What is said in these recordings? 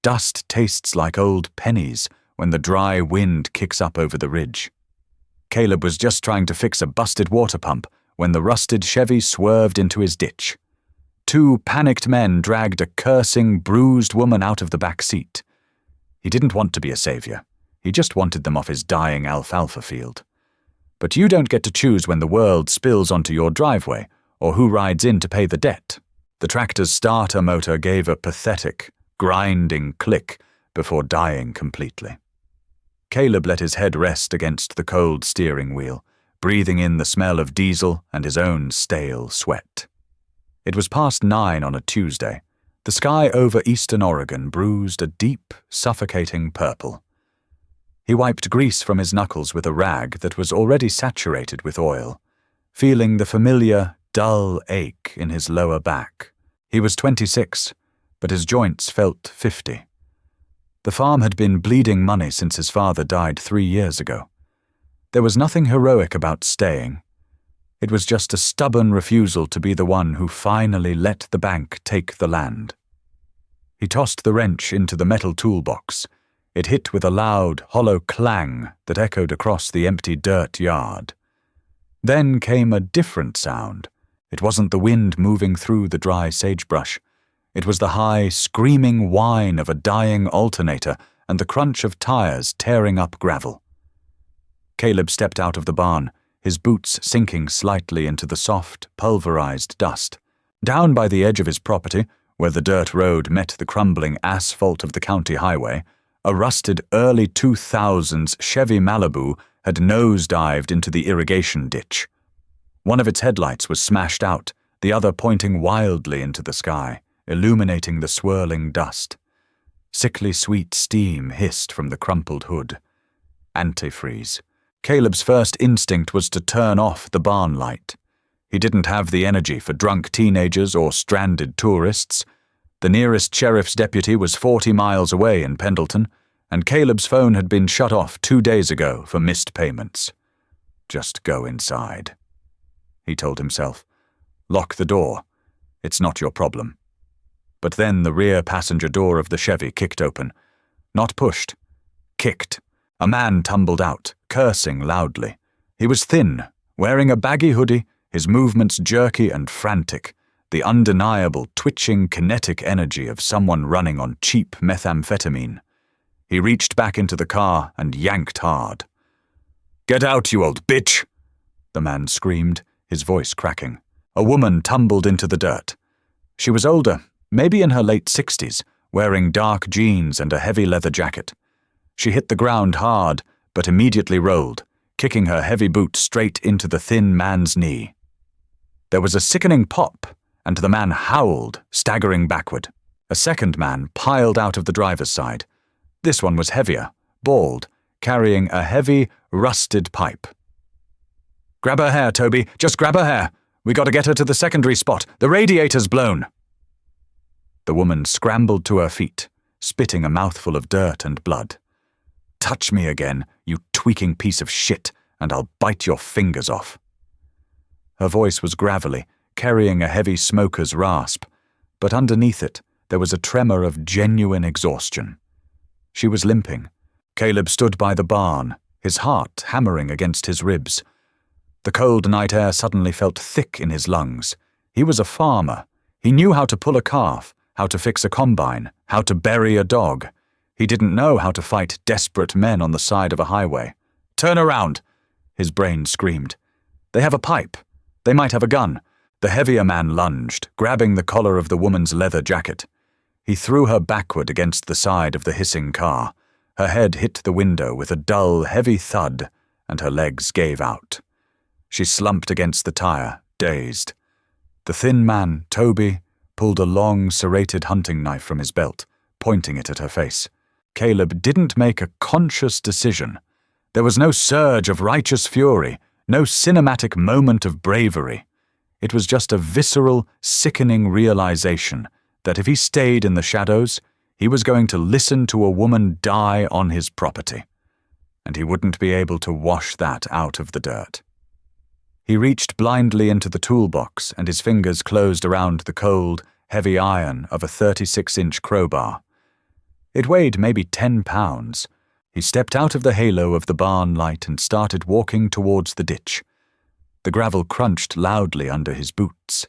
Dust tastes like old pennies when the dry wind kicks up over the ridge. Caleb was just trying to fix a busted water pump when the rusted Chevy swerved into his ditch. Two panicked men dragged a cursing, bruised woman out of the back seat. He didn't want to be a savior. He just wanted them off his dying alfalfa field. But you don't get to choose when the world spills onto your driveway or who rides in to pay the debt. The tractor's starter motor gave a pathetic, grinding click before dying completely. Caleb let his head rest against the cold steering wheel, breathing in the smell of diesel and his own stale sweat. It was past 9 on a Tuesday. The sky over eastern Oregon bruised a deep, suffocating purple. He wiped grease from his knuckles with a rag that was already saturated with oil, feeling the familiar, dull ache in his lower back. He was 26, but his joints felt 50. The farm had been bleeding money since his father died 3 years ago. There was nothing heroic about staying. It was just a stubborn refusal to be the one who finally let the bank take the land. He tossed the wrench into the metal toolbox. It hit with a loud, hollow clang that echoed across the empty dirt yard. Then came a different sound. It wasn't the wind moving through the dry sagebrush. It was the high, screaming whine of a dying alternator and the crunch of tires tearing up gravel. Caleb stepped out of the barn, his boots sinking slightly into the soft, pulverized dust. Down by the edge of his property, where the dirt road met the crumbling asphalt of the county highway, a rusted early 2000s Chevy Malibu had nosedived into the irrigation ditch. One of its headlights was smashed out, the other pointing wildly into the sky, illuminating the swirling dust. Sickly sweet steam hissed from the crumpled hood. Antifreeze. Caleb's first instinct was to turn off the barn light. He didn't have the energy for drunk teenagers or stranded tourists. The nearest sheriff's deputy was 40 miles away in Pendleton, and Caleb's phone had been shut off 2 days ago for missed payments. Just go inside, he told himself. Lock the door. It's not your problem. But then the rear passenger door of the Chevy kicked open. Not pushed. Kicked. A man tumbled out, cursing loudly. He was thin, wearing a baggy hoodie, his movements jerky and frantic, the undeniable twitching kinetic energy of someone running on cheap methamphetamine. He reached back into the car and yanked hard. "Get out, you old bitch!" the man screamed, his voice cracking. A woman tumbled into the dirt. She was older, maybe in her late 60s, wearing dark jeans and a heavy leather jacket. She hit the ground hard, but immediately rolled, kicking her heavy boot straight into the thin man's knee. There was a sickening pop, and the man howled, staggering backward. A second man piled out of the driver's side. This one was heavier, bald, carrying a heavy, rusted pipe. "Grab her hair, Toby, just grab her hair. We gotta get her to the secondary spot. The radiator's blown." The woman scrambled to her feet, spitting a mouthful of dirt and blood. "Touch me again, you tweaking piece of shit, and I'll bite your fingers off." Her voice was gravelly, carrying a heavy smoker's rasp, but underneath it there was a tremor of genuine exhaustion. She was limping. Caleb stood by the barn, his heart hammering against his ribs. The cold night air suddenly felt thick in his lungs. He was a farmer. He knew how to pull a calf, how to fix a combine, how to bury a dog. He didn't know how to fight desperate men on the side of a highway. "Turn around!" his brain screamed. "They have a pipe. They might have a gun." The heavier man lunged, grabbing the collar of the woman's leather jacket. He threw her backward against the side of the hissing car. Her head hit the window with a dull, heavy thud, and her legs gave out. She slumped against the tire, dazed. The thin man, Toby, pulled a long, serrated hunting knife from his belt, pointing it at her face. Caleb didn't make a conscious decision. There was no surge of righteous fury, no cinematic moment of bravery. It was just a visceral, sickening realization that if he stayed in the shadows, he was going to listen to a woman die on his property, and he wouldn't be able to wash that out of the dirt. He reached blindly into the toolbox, and his fingers closed around the cold, heavy iron of a 36-inch crowbar. It weighed maybe 10 pounds. He stepped out of the halo of the barn light and started walking towards the ditch. The gravel crunched loudly under his boots.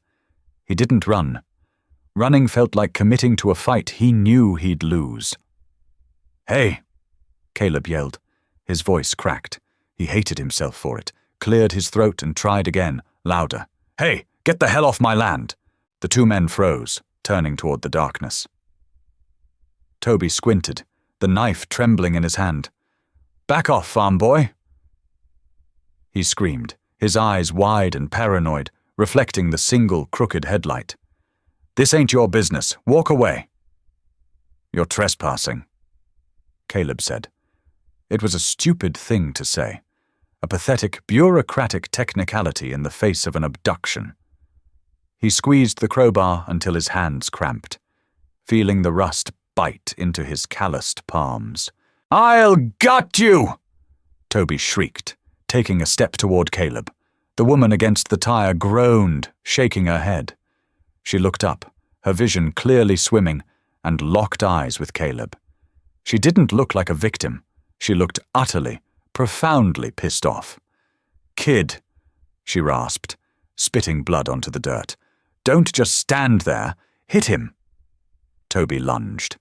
He didn't run. Running felt like committing to a fight he knew he'd lose. "Hey!" Caleb yelled. His voice cracked. He hated himself for it, cleared his throat and tried again, louder. "Hey, get the hell off my land!" The two men froze, turning toward the darkness. Toby squinted, the knife trembling in his hand. "Back off, farm boy!" He screamed, his eyes wide and paranoid, reflecting the single crooked headlight. "This ain't your business. Walk away." "You're trespassing," Caleb said. It was a stupid thing to say, a pathetic, bureaucratic technicality in the face of an abduction. He squeezed the crowbar until his hands cramped, feeling the rust bite into his calloused palms. "I'll gut you!" Toby shrieked, taking a step toward Caleb. The woman against the tire groaned, shaking her head. She looked up, her vision clearly swimming, and locked eyes with Caleb. She didn't look like a victim. She looked utterly, profoundly pissed off. "Kid," she rasped, spitting blood onto the dirt. "Don't just stand there. Hit him." Toby lunged.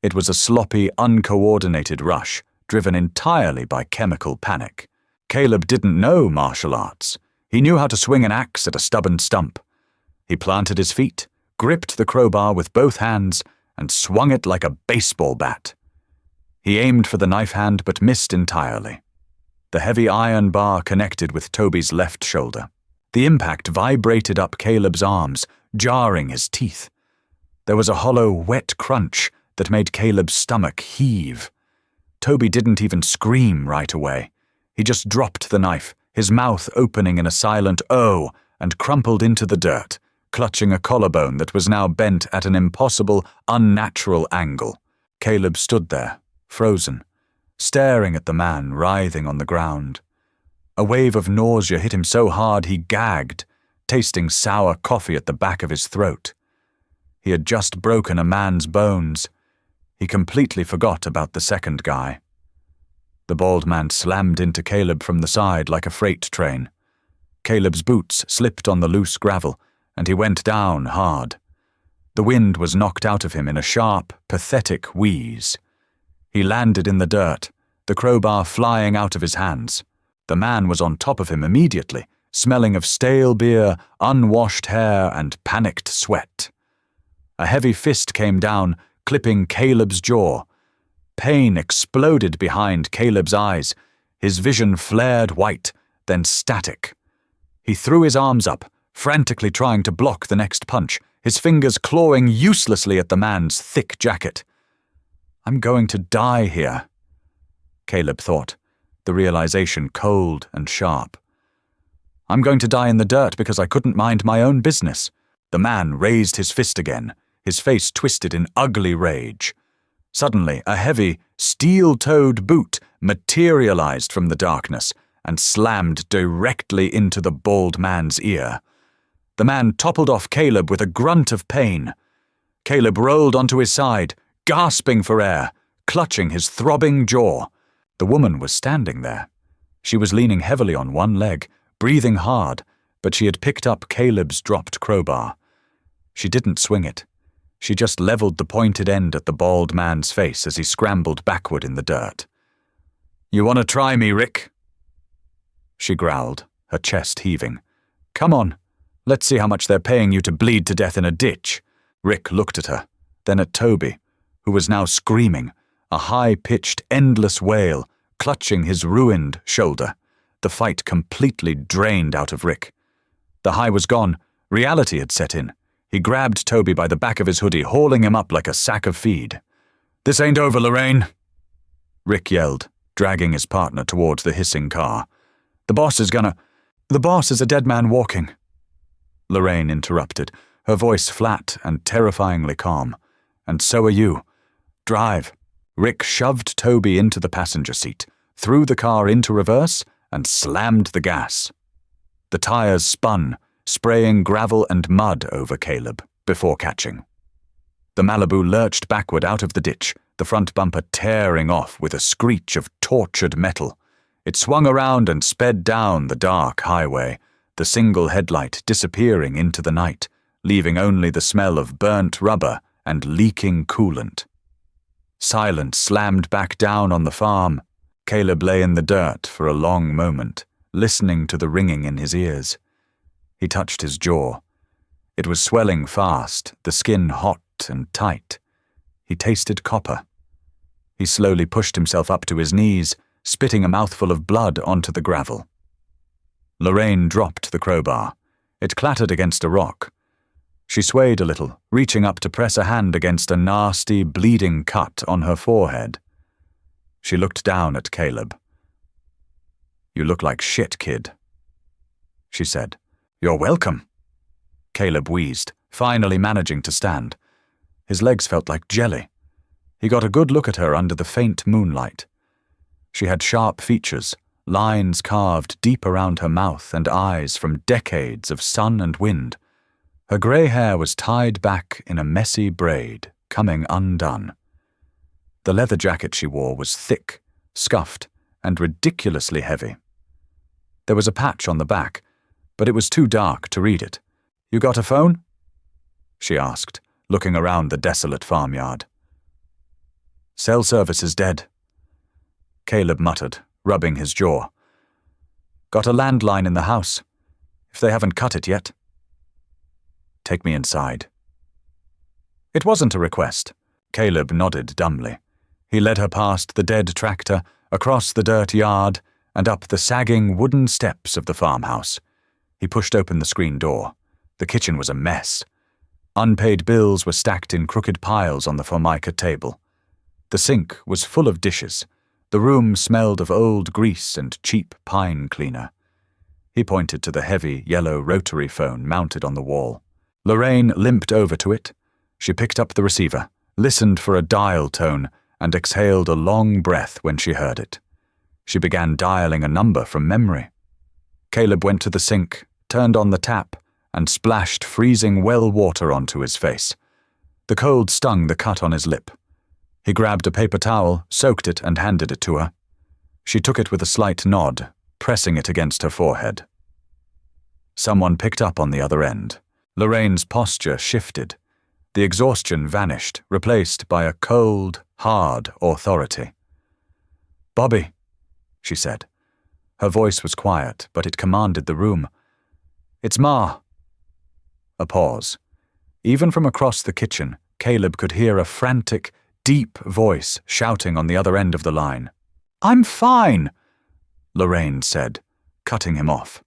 It was a sloppy, uncoordinated rush, driven entirely by chemical panic. Caleb didn't know martial arts. He knew how to swing an axe at a stubborn stump. He planted his feet, gripped the crowbar with both hands, and swung it like a baseball bat. He aimed for the knife hand but missed entirely. The heavy iron bar connected with Toby's left shoulder. The impact vibrated up Caleb's arms, jarring his teeth. There was a hollow, wet crunch that made Caleb's stomach heave. Toby didn't even scream right away. He just dropped the knife, his mouth opening in a silent "oh," and crumpled into the dirt, clutching a collarbone that was now bent at an impossible, unnatural angle. Caleb stood there, frozen, staring at the man writhing on the ground. A wave of nausea hit him so hard he gagged, tasting sour coffee at the back of his throat. He had just broken a man's bones. He completely forgot about the second guy. The bald man slammed into Caleb from the side like a freight train. Caleb's boots slipped on the loose gravel, and he went down hard. The wind was knocked out of him in a sharp, pathetic wheeze. He landed in the dirt, the crowbar flying out of his hands. The man was on top of him immediately, smelling of stale beer, unwashed hair, and panicked sweat. A heavy fist came down, clipping Caleb's jaw. Pain exploded behind Caleb's eyes. His vision flared white, then static. He threw his arms up, frantically trying to block the next punch, his fingers clawing uselessly at the man's thick jacket. "I'm going to die here," Caleb thought, the realization cold and sharp. "I'm going to die in the dirt because I couldn't mind my own business." The man raised his fist again, his face twisted in ugly rage. Suddenly, a heavy, steel-toed boot materialized from the darkness and slammed directly into the bald man's ear. The man toppled off Caleb with a grunt of pain. Caleb rolled onto his side, gasping for air, clutching his throbbing jaw. The woman was standing there. She was leaning heavily on one leg, breathing hard, but she had picked up Caleb's dropped crowbar. She didn't swing it. She just leveled the pointed end at the bald man's face as he scrambled backward in the dirt. "You want to try me, Rick?" She growled, her chest heaving. "Come on, let's see how much they're paying you to bleed to death in a ditch." Rick looked at her, then at Toby, who was now screaming, a high-pitched, endless wail, clutching his ruined shoulder. The fight completely drained out of Rick. The high was gone. Reality had set in. He grabbed Toby by the back of his hoodie, hauling him up like a sack of feed. "This ain't over, Lorraine," Rick yelled, dragging his partner towards the hissing car. The boss is a dead man walking," Lorraine interrupted, her voice flat and terrifyingly calm. "And so are you. Drive." Rick shoved Toby into the passenger seat, threw the car into reverse, and slammed the gas. The tires spun, spraying gravel and mud over Caleb before catching. The Malibu lurched backward out of the ditch, the front bumper tearing off with a screech of tortured metal. It swung around and sped down the dark highway, the single headlight disappearing into the night, leaving only the smell of burnt rubber and leaking coolant. Silence slammed back down on the farm. Caleb lay in the dirt for a long moment, listening to the ringing in his ears. He touched his jaw. It was swelling fast, the skin hot and tight. He tasted copper. He slowly pushed himself up to his knees, spitting a mouthful of blood onto the gravel. Lorraine dropped the crowbar. It clattered against a rock. She swayed a little, reaching up to press a hand against a nasty, bleeding cut on her forehead. She looked down at Caleb. "You look like shit, kid," she said. "You're welcome." Caleb wheezed, finally managing to stand. His legs felt like jelly. He got a good look at her under the faint moonlight. She had sharp features, lines carved deep around her mouth and eyes from decades of sun and wind. Her grey hair was tied back in a messy braid, coming undone. The leather jacket she wore was thick, scuffed, and ridiculously heavy. There was a patch on the back, but it was too dark to read it. "You got a phone?" she asked, looking around the desolate farmyard. "Cell service is dead," Caleb muttered, rubbing his jaw. "Got a landline in the house, if they haven't cut it yet." "Take me inside." It wasn't a request. Caleb nodded dumbly. He led her past the dead tractor, across the dirt yard, and up the sagging wooden steps of the farmhouse. He pushed open the screen door. The kitchen was a mess. Unpaid bills were stacked in crooked piles on the formica table. The sink was full of dishes. The room smelled of old grease and cheap pine cleaner. He pointed to the heavy, yellow rotary phone mounted on the wall. Lorraine limped over to it. She picked up the receiver, listened for a dial tone, and exhaled a long breath when she heard it. She began dialing a number from memory. Caleb went to the sink, turned on the tap, and splashed freezing well water onto his face. The cold stung the cut on his lip. He grabbed a paper towel, soaked it, and handed it to her. She took it with a slight nod, pressing it against her forehead. Someone picked up on the other end. Lorraine's posture shifted. The exhaustion vanished, replaced by a cold, hard authority. "Bobby," she said. Her voice was quiet, but it commanded the room. "It's Ma." A pause. Even from across the kitchen, Caleb could hear a frantic, deep voice shouting on the other end of the line. "I'm fine," Lorraine said, cutting him off.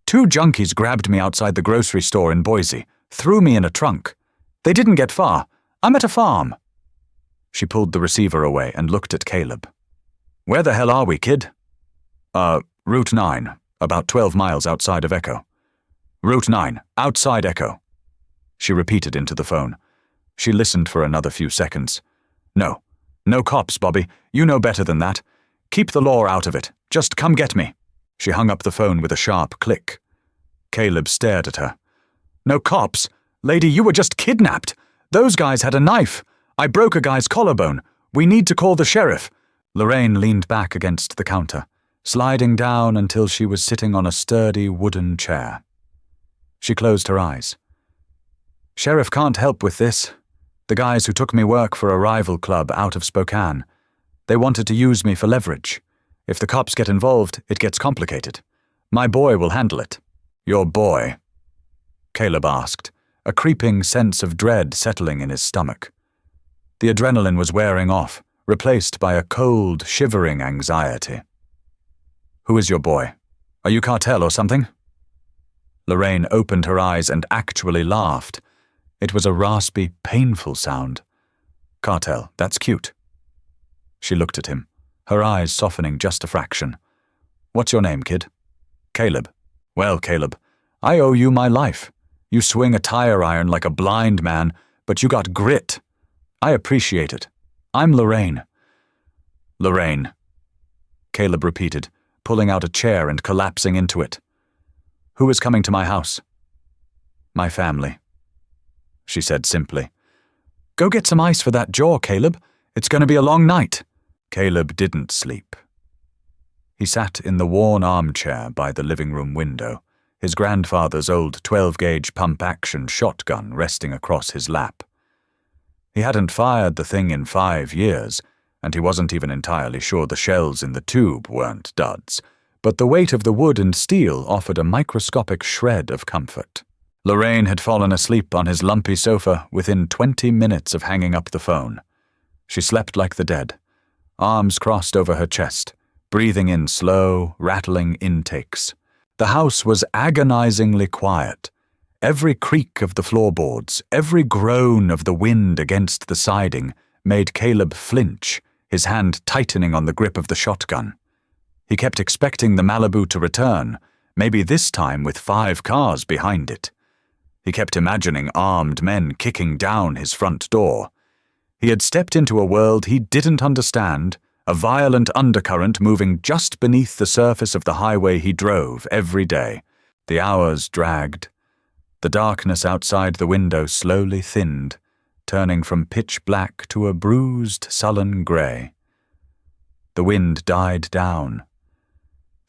"Two junkies grabbed me outside the grocery store in Boise, threw me in a trunk. They didn't get far. I'm at a farm." She pulled the receiver away and looked at Caleb. "Where the hell are we, kid?" Route 9, about 12 miles outside of Echo." "Route 9, outside Echo," she repeated into the phone. She listened for another few seconds. No cops, Bobby. You know better than that. Keep the law out of it. Just come get me." She hung up the phone with a sharp click. Caleb stared at her. "No cops? Lady, you were just kidnapped. Those guys had a knife. I broke a guy's collarbone. We need to call the sheriff." Lorraine leaned back against the counter, sliding down until she was sitting on a sturdy wooden chair. She closed her eyes. "Sheriff can't help with this. The guys who took me work for a rival club out of Spokane. They wanted to use me for leverage. If the cops get involved, it gets complicated. My boy will handle it." "Your boy?" Caleb asked, a creeping sense of dread settling in his stomach. The adrenaline was wearing off, replaced by a cold, shivering anxiety. "Who is your boy? Are you cartel or something?" Lorraine opened her eyes and actually laughed. It was a raspy, painful sound. "Cartel, that's cute." She looked at him, her eyes softening just a fraction. "What's your name, kid?" "Caleb." "Well, Caleb, I owe you my life. You swing a tire iron like a blind man, but you got grit. I appreciate it. I'm Lorraine." "Lorraine," Caleb repeated, pulling out a chair and collapsing into it. "Who is coming to my house?" "My family," she said simply. "Go get some ice for that jaw, Caleb. It's going to be a long night." Caleb didn't sleep. He sat in the worn armchair by the living room window, his grandfather's old 12-gauge pump-action shotgun resting across his lap. He hadn't fired the thing in 5 years, and he wasn't even entirely sure the shells in the tube weren't duds, but the weight of the wood and steel offered a microscopic shred of comfort. Lorraine had fallen asleep on his lumpy sofa within 20 minutes of hanging up the phone. She slept like the dead, arms crossed over her chest, breathing in slow, rattling intakes. The house was agonizingly quiet. Every creak of the floorboards, every groan of the wind against the siding made Caleb flinch, his hand tightening on the grip of the shotgun. He kept expecting the Malibu to return, maybe this time with 5 cars behind it. He kept imagining armed men kicking down his front door. He had stepped into a world he didn't understand, a violent undercurrent moving just beneath the surface of the highway he drove every day. The hours dragged. The darkness outside the window slowly thinned, turning from pitch black to a bruised, sullen grey. The wind died down.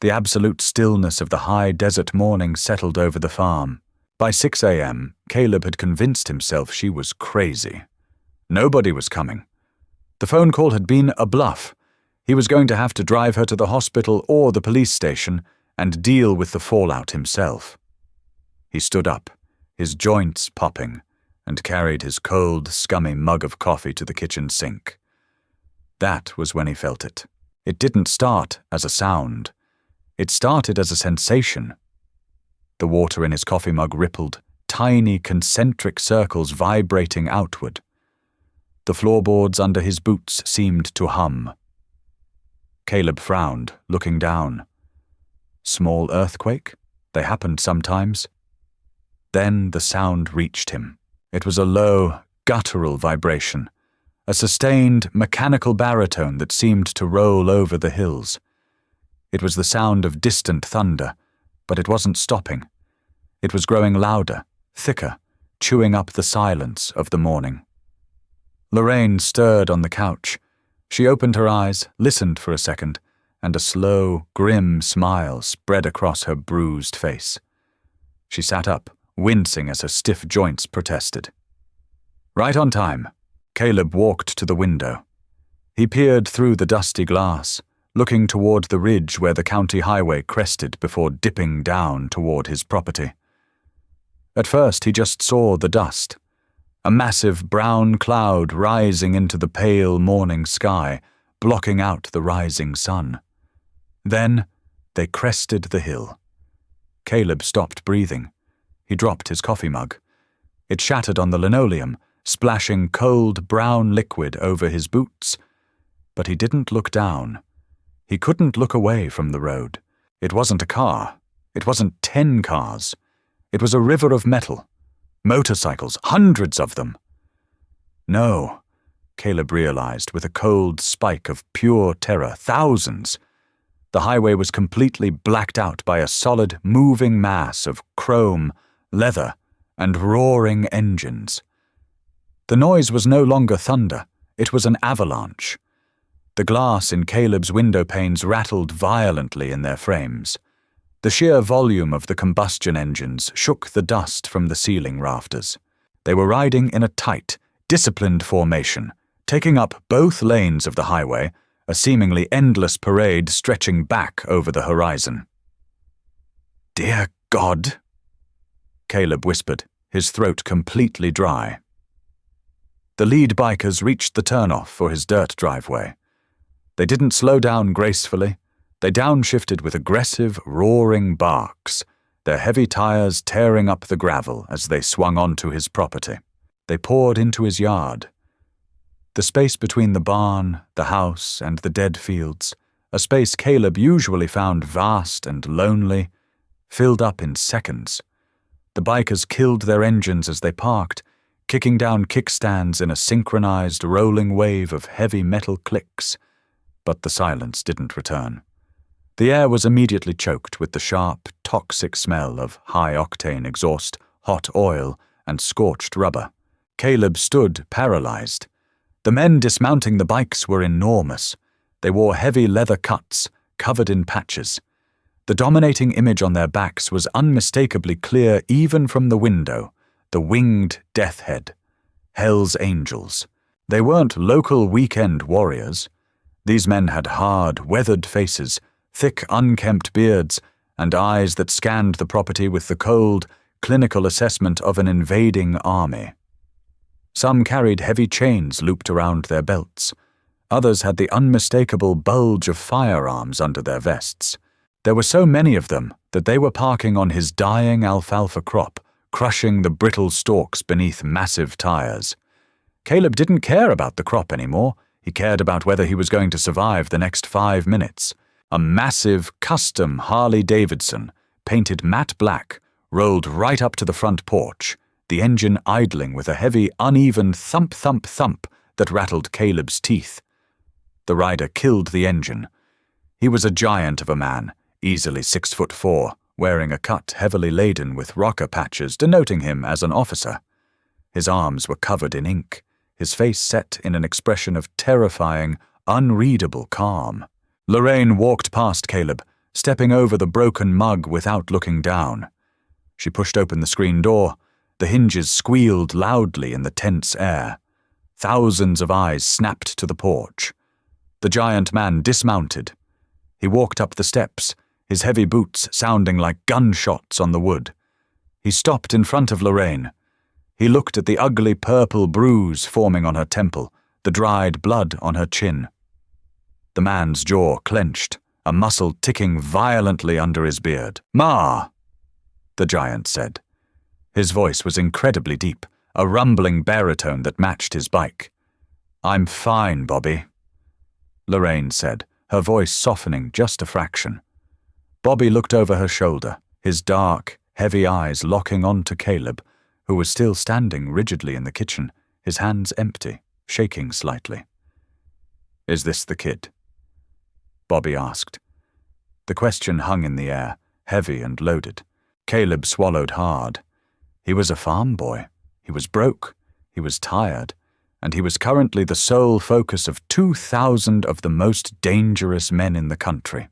The absolute stillness of the high desert morning settled over the farm. By 6 a.m., Caleb had convinced himself she was crazy. Nobody was coming. The phone call had been a bluff. He was going to have to drive her to the hospital or the police station and deal with the fallout himself. He stood up, his joints popping, and carried his cold, scummy mug of coffee to the kitchen sink. That was when he felt it. It didn't start as a sound. It started as a sensation. The water in his coffee mug rippled, tiny concentric circles vibrating outward. The floorboards under his boots seemed to hum. Caleb frowned, looking down. Small earthquake? They happened sometimes. Then the sound reached him. It was a low, guttural vibration, a sustained, mechanical baritone that seemed to roll over the hills. It was the sound of distant thunder, but it wasn't stopping. It was growing louder, thicker, chewing up the silence of the morning. Lorraine stirred on the couch. She opened her eyes, listened for a second, and a slow, grim smile spread across her bruised face. She sat up, wincing as her stiff joints protested. Right on time, Caleb walked to the window. He peered through the dusty glass, looking toward the ridge where the county highway crested before dipping down toward his property. At first he just saw the dust, a massive brown cloud rising into the pale morning sky, blocking out the rising sun. Then they crested the hill. Caleb stopped breathing. He dropped his coffee mug. It shattered on the linoleum, splashing cold brown liquid over his boots. But he didn't look down. He couldn't look away from the road. It wasn't a car. It wasn't 10 cars. It was a river of metal. Motorcycles, hundreds of them. No, Caleb realized with a cold spike of pure terror, thousands. The highway was completely blacked out by a solid, moving mass of chrome, leather, and roaring engines. The noise was no longer thunder. It was an avalanche. The glass in Caleb's window panes rattled violently in their frames. The sheer volume of the combustion engines shook the dust from the ceiling rafters. They were riding in a tight, disciplined formation, taking up both lanes of the highway, a seemingly endless parade stretching back over the horizon. "Dear God," Caleb whispered, his throat completely dry. The lead bikers reached the turnoff for his dirt driveway. They didn't slow down gracefully. They downshifted with aggressive, roaring barks, their heavy tires tearing up the gravel as they swung onto his property. They poured into his yard. The space between the barn, the house, and the dead fields, a space Caleb usually found vast and lonely, filled up in seconds. The bikers killed their engines as they parked, kicking down kickstands in a synchronized rolling wave of heavy metal clicks. But the silence didn't return. The air was immediately choked with the sharp, toxic smell of high-octane exhaust, hot oil, and scorched rubber. Caleb stood paralyzed. The men dismounting the bikes were enormous. They wore heavy leather cuts, covered in patches. The dominating image on their backs was unmistakably clear even from the window, the winged death head. Hell's Angels. They weren't local weekend warriors. These men had hard, weathered faces, thick, unkempt beards, and eyes that scanned the property with the cold, clinical assessment of an invading army. Some carried heavy chains looped around their belts. Others had the unmistakable bulge of firearms under their vests. There were so many of them that they were parking on his dying alfalfa crop, crushing the brittle stalks beneath massive tires. Caleb didn't care about the crop anymore. He cared about whether he was going to survive the next 5 minutes. A massive, custom Harley-Davidson, painted matte black, rolled right up to the front porch, the engine idling with a heavy, uneven thump-thump-thump that rattled Caleb's teeth. The rider killed the engine. He was a giant of a man, easily 6'4", wearing a cut heavily laden with rocker patches denoting him as an officer. His arms were covered in ink, his face set in an expression of terrifying, unreadable calm. Lorraine walked past Caleb, stepping over the broken mug without looking down. She pushed open the screen door. The hinges squealed loudly in the tense air. Thousands of eyes snapped to the porch. The giant man dismounted. He walked up the steps, his heavy boots sounding like gunshots on the wood. He stopped in front of Lorraine. He looked at the ugly purple bruise forming on her temple, the dried blood on her chin. The man's jaw clenched, a muscle ticking violently under his beard. "Ma!" the giant said. His voice was incredibly deep, a rumbling baritone that matched his bike. "I'm fine, Bobby," Lorraine said, her voice softening just a fraction. Bobby looked over her shoulder, his dark, heavy eyes locking on to Caleb, who was still standing rigidly in the kitchen, his hands empty, shaking slightly. "Is this the kid?" Bobby asked. The question hung in the air, heavy and loaded. Caleb swallowed hard. He was a farm boy. He was broke. He was tired. And he was currently the sole focus of 2,000 of the most dangerous men in the country.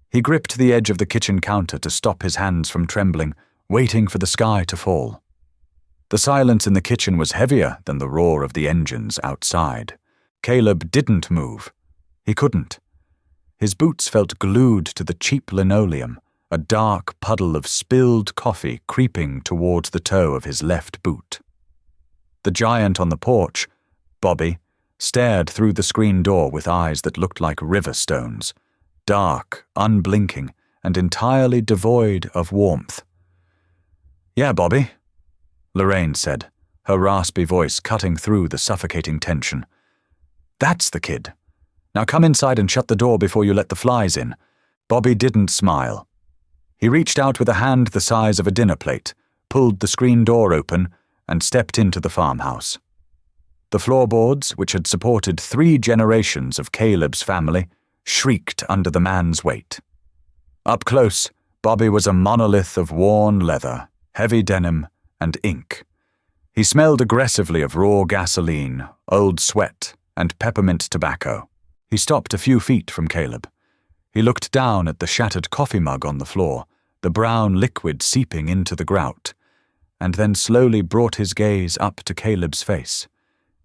He gripped the edge of the kitchen counter to stop his hands from trembling, waiting for the sky to fall. The silence in the kitchen was heavier than the roar of the engines outside. Caleb didn't move. He couldn't. His boots felt glued to the cheap linoleum, a dark puddle of spilled coffee creeping towards the toe of his left boot. The giant on the porch, Bobby, stared through the screen door with eyes that looked like river stones, dark, unblinking, and entirely devoid of warmth. "Yeah, Bobby," Lorraine said, her raspy voice cutting through the suffocating tension. "That's the kid. Now come inside and shut the door before you let the flies in." Bobby didn't smile. He reached out with a hand the size of a dinner plate, pulled the screen door open, and stepped into the farmhouse. The floorboards, which had supported 3 generations of Caleb's family, shrieked under the man's weight. Up close, Bobby was a monolith of worn leather, heavy denim, and ink. He smelled aggressively of raw gasoline, old sweat, and peppermint tobacco. He stopped a few feet from Caleb. He looked down at the shattered coffee mug on the floor, the brown liquid seeping into the grout, and then slowly brought his gaze up to Caleb's face.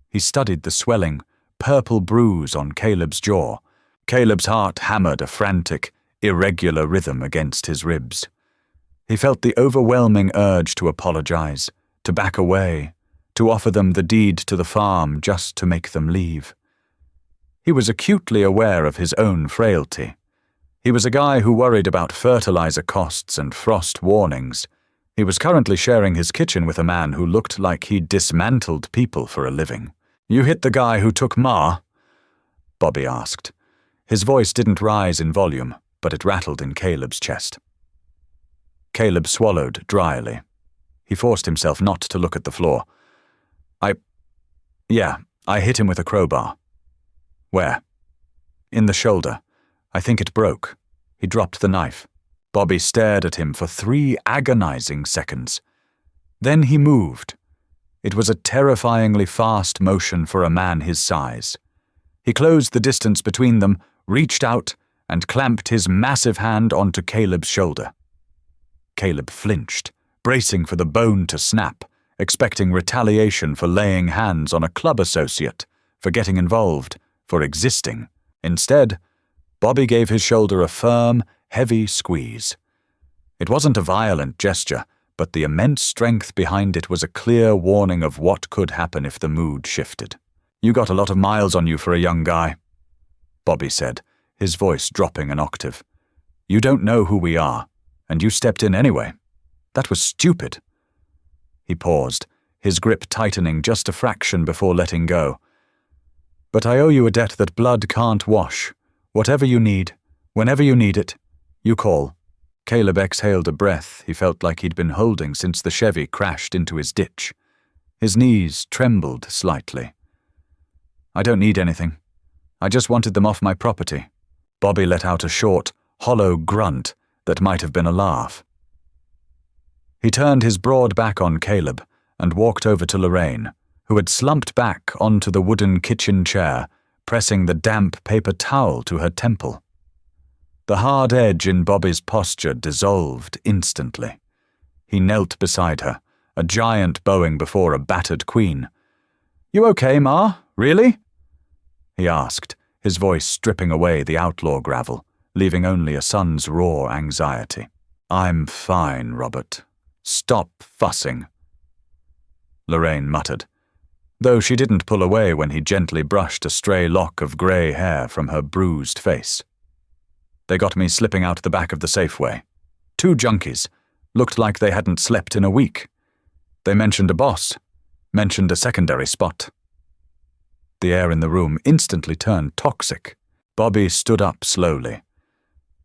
He studied the swelling, purple bruise on Caleb's jaw. Caleb's heart hammered a frantic, irregular rhythm against his ribs. He felt the overwhelming urge to apologize, to back away, to offer them the deed to the farm just to make them leave. He was acutely aware of his own frailty. He was a guy who worried about fertilizer costs and frost warnings. He was currently sharing his kitchen with a man who looked like he'd dismantled people for a living. "You hit the guy who took Ma?" Bobby asked. His voice didn't rise in volume, but it rattled in Caleb's chest. Caleb swallowed dryly. He forced himself not to look at the floor. I hit him with a crowbar." "Where?" "In the shoulder. I think it broke." He dropped the knife. Bobby stared at him for 3 agonizing seconds. Then he moved. It was a terrifyingly fast motion for a man his size. He closed the distance between them, reached out, and clamped his massive hand onto Caleb's shoulder. Caleb flinched, bracing for the bone to snap, expecting retaliation for laying hands on a club associate, for getting involved, for existing. Instead, Bobby gave his shoulder a firm, heavy squeeze. It wasn't a violent gesture, but the immense strength behind it was a clear warning of what could happen if the mood shifted. "You got a lot of miles on you for a young guy," Bobby said, his voice dropping an octave. "You don't know who we are, and you stepped in anyway. That was stupid." He paused, his grip tightening just a fraction before letting go. "But I owe you a debt that blood can't wash. Whatever you need, whenever you need it, you call." Caleb exhaled a breath he felt like he'd been holding since the Chevy crashed into his ditch. His knees trembled slightly. "I don't need anything. I just wanted them off my property." Bobby let out a short, hollow grunt that might have been a laugh. He turned his broad back on Caleb and walked over to Lorraine, who had slumped back onto the wooden kitchen chair, pressing the damp paper towel to her temple. The hard edge in Bobby's posture dissolved instantly. He knelt beside her, a giant bowing before a battered queen. "You okay, Ma? Really?" he asked, his voice stripping away the outlaw gravel, leaving only a son's raw anxiety. "I'm fine, Robert. Stop fussing," Lorraine muttered, though she didn't pull away when he gently brushed a stray lock of grey hair from her bruised face. "They got me slipping out the back of the Safeway. 2 junkies. Looked like they hadn't slept in a week. They mentioned a boss. Mentioned a secondary spot." The air in the room instantly turned toxic. Bobby stood up slowly.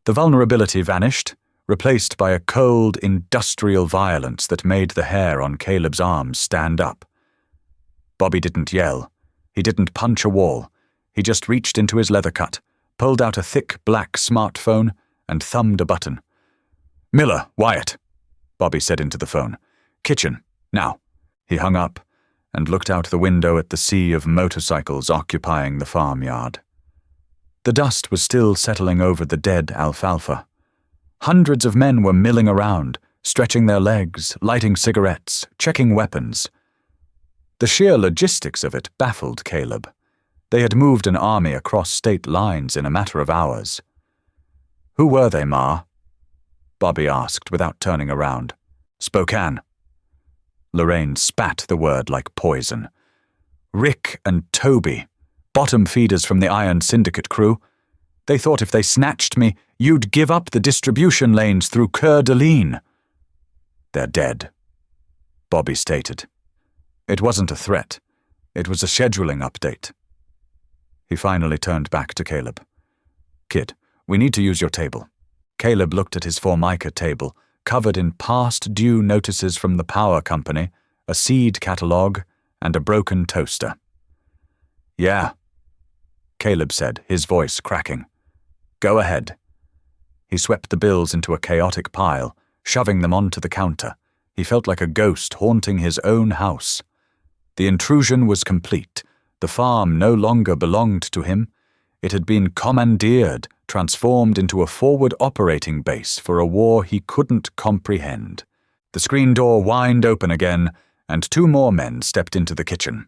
The vulnerability vanished, replaced by a cold, industrial violence that made the hair on Caleb's arms stand up. Bobby didn't yell. He didn't punch a wall. He just reached into his leather cut, pulled out a thick black smartphone, and thumbed a button. "Miller, Wyatt," Bobby said into the phone. "Kitchen, now." He hung up and looked out the window at the sea of motorcycles occupying the farmyard. The dust was still settling over the dead alfalfa. Hundreds of men were milling around, stretching their legs, lighting cigarettes, checking weapons. The sheer logistics of it baffled Caleb. They had moved an army across state lines in a matter of hours. "Who were they, Ma?" Bobby asked without turning around. "Spokane." Lorraine spat the word like poison. "Rick and Toby, bottom feeders from the Iron Syndicate crew. They thought if they snatched me, you'd give up the distribution lanes through Coeur d'Alene." "They're dead," Bobby stated. It wasn't a threat. It was a scheduling update. He finally turned back to Caleb. "Kid, we need to use your table." Caleb looked at his Formica table, covered in past due notices from the power company, a seed catalogue, and a broken toaster. "Yeah," Caleb said, his voice cracking. "Go ahead." He swept the bills into a chaotic pile, shoving them onto the counter. He felt like a ghost haunting his own house. The intrusion was complete. The farm no longer belonged to him. It had been commandeered, transformed into a forward operating base for a war he couldn't comprehend. The screen door whined open again, and 2 more men stepped into the kitchen.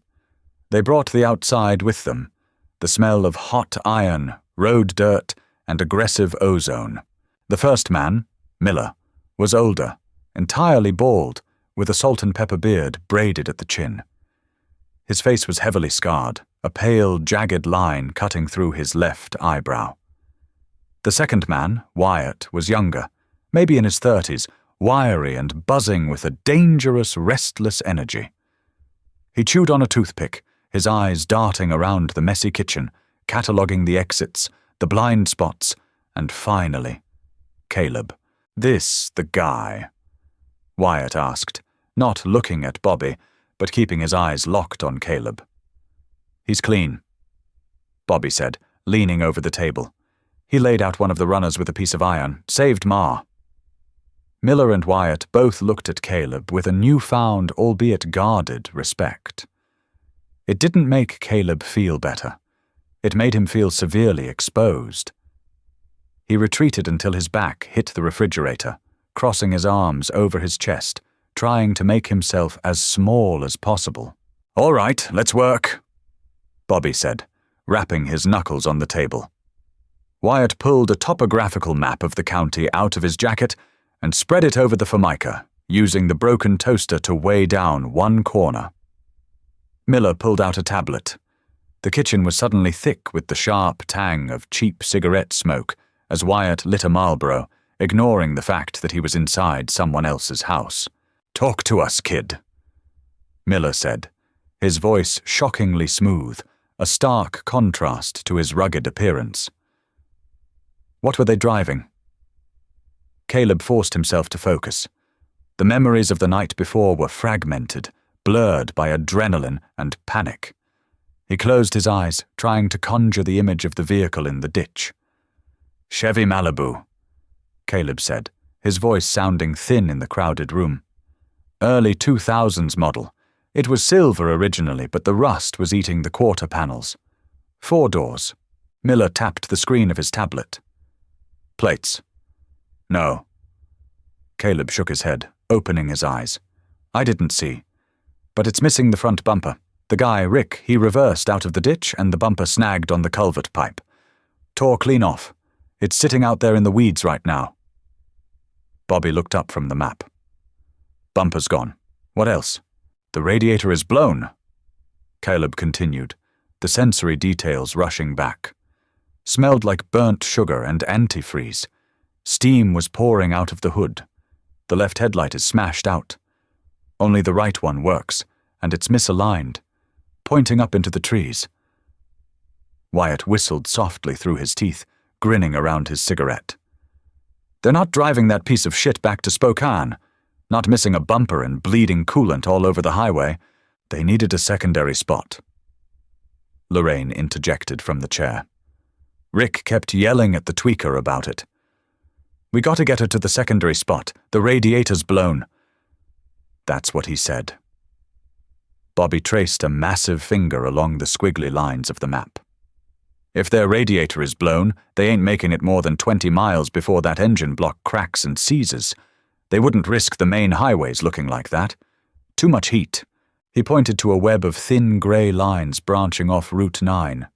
They brought the outside with them, the smell of hot iron, road dirt, and aggressive ozone. The first man, Miller, was older, entirely bald, with a salt and pepper beard braided at the chin. His face was heavily scarred, a pale, jagged line cutting through his left eyebrow. The second man, Wyatt, was younger, maybe in his 30s, wiry and buzzing with a dangerous, restless energy. He chewed on a toothpick, his eyes darting around the messy kitchen, cataloguing the exits, the blind spots, and finally, Caleb. "This the guy?" Wyatt asked, not looking at Bobby, but keeping his eyes locked on Caleb. "He's clean," Bobby said, leaning over the table. "He laid out one of the runners with a piece of iron. Saved Ma." Miller and Wyatt both looked at Caleb with a newfound, albeit guarded, respect. It didn't make Caleb feel better. It made him feel severely exposed. He retreated until his back hit the refrigerator, crossing his arms over his chest, trying to make himself as small as possible. "All right, let's work," Bobby said, rapping his knuckles on the table. Wyatt pulled a topographical map of the county out of his jacket and spread it over the formica, using the broken toaster to weigh down one corner. Miller pulled out a tablet. The kitchen was suddenly thick with the sharp tang of cheap cigarette smoke as Wyatt lit a Marlboro, ignoring the fact that he was inside someone else's house. "Talk to us, kid," Miller said, his voice shockingly smooth, a stark contrast to his rugged appearance. What were they driving? Caleb forced himself to focus. The memories of the night before were fragmented, blurred by adrenaline and panic. He closed his eyes, trying to conjure the image of the vehicle in the ditch. "Chevy Malibu," Caleb said, his voice sounding thin in the crowded room. "Early 2000s model. It was silver originally, but the rust was eating the quarter panels. 4 doors. Miller tapped the screen of his tablet. "Plates?" "No." Caleb shook his head, opening his eyes. "I didn't see. But it's missing the front bumper. The guy, Rick, he reversed out of the ditch and the bumper snagged on the culvert pipe. Tore clean off. It's sitting out there in the weeds right now." Bobby looked up from the map. "Bumper's gone. What else?" "The radiator is blown," Caleb continued, the sensory details rushing back. "Smelled like burnt sugar and antifreeze. Steam was pouring out of the hood. The left headlight is smashed out. Only the right one works, and it's misaligned, pointing up into the trees." Wyatt whistled softly through his teeth, grinning around his cigarette. "They're not driving that piece of shit back to Spokane. Not missing a bumper and bleeding coolant all over the highway. They needed a secondary spot." Lorraine interjected from the chair. "Rick kept yelling at the tweaker about it. We got to get her to the secondary spot. The radiator's blown." "That's what he said." Bobby traced a massive finger along the squiggly lines of the map. "If their radiator is blown, they ain't making it more than 20 miles before that engine block cracks and seizes. They wouldn't risk the main highways looking like that. Too much heat." He pointed to a web of thin grey lines branching off Route 9.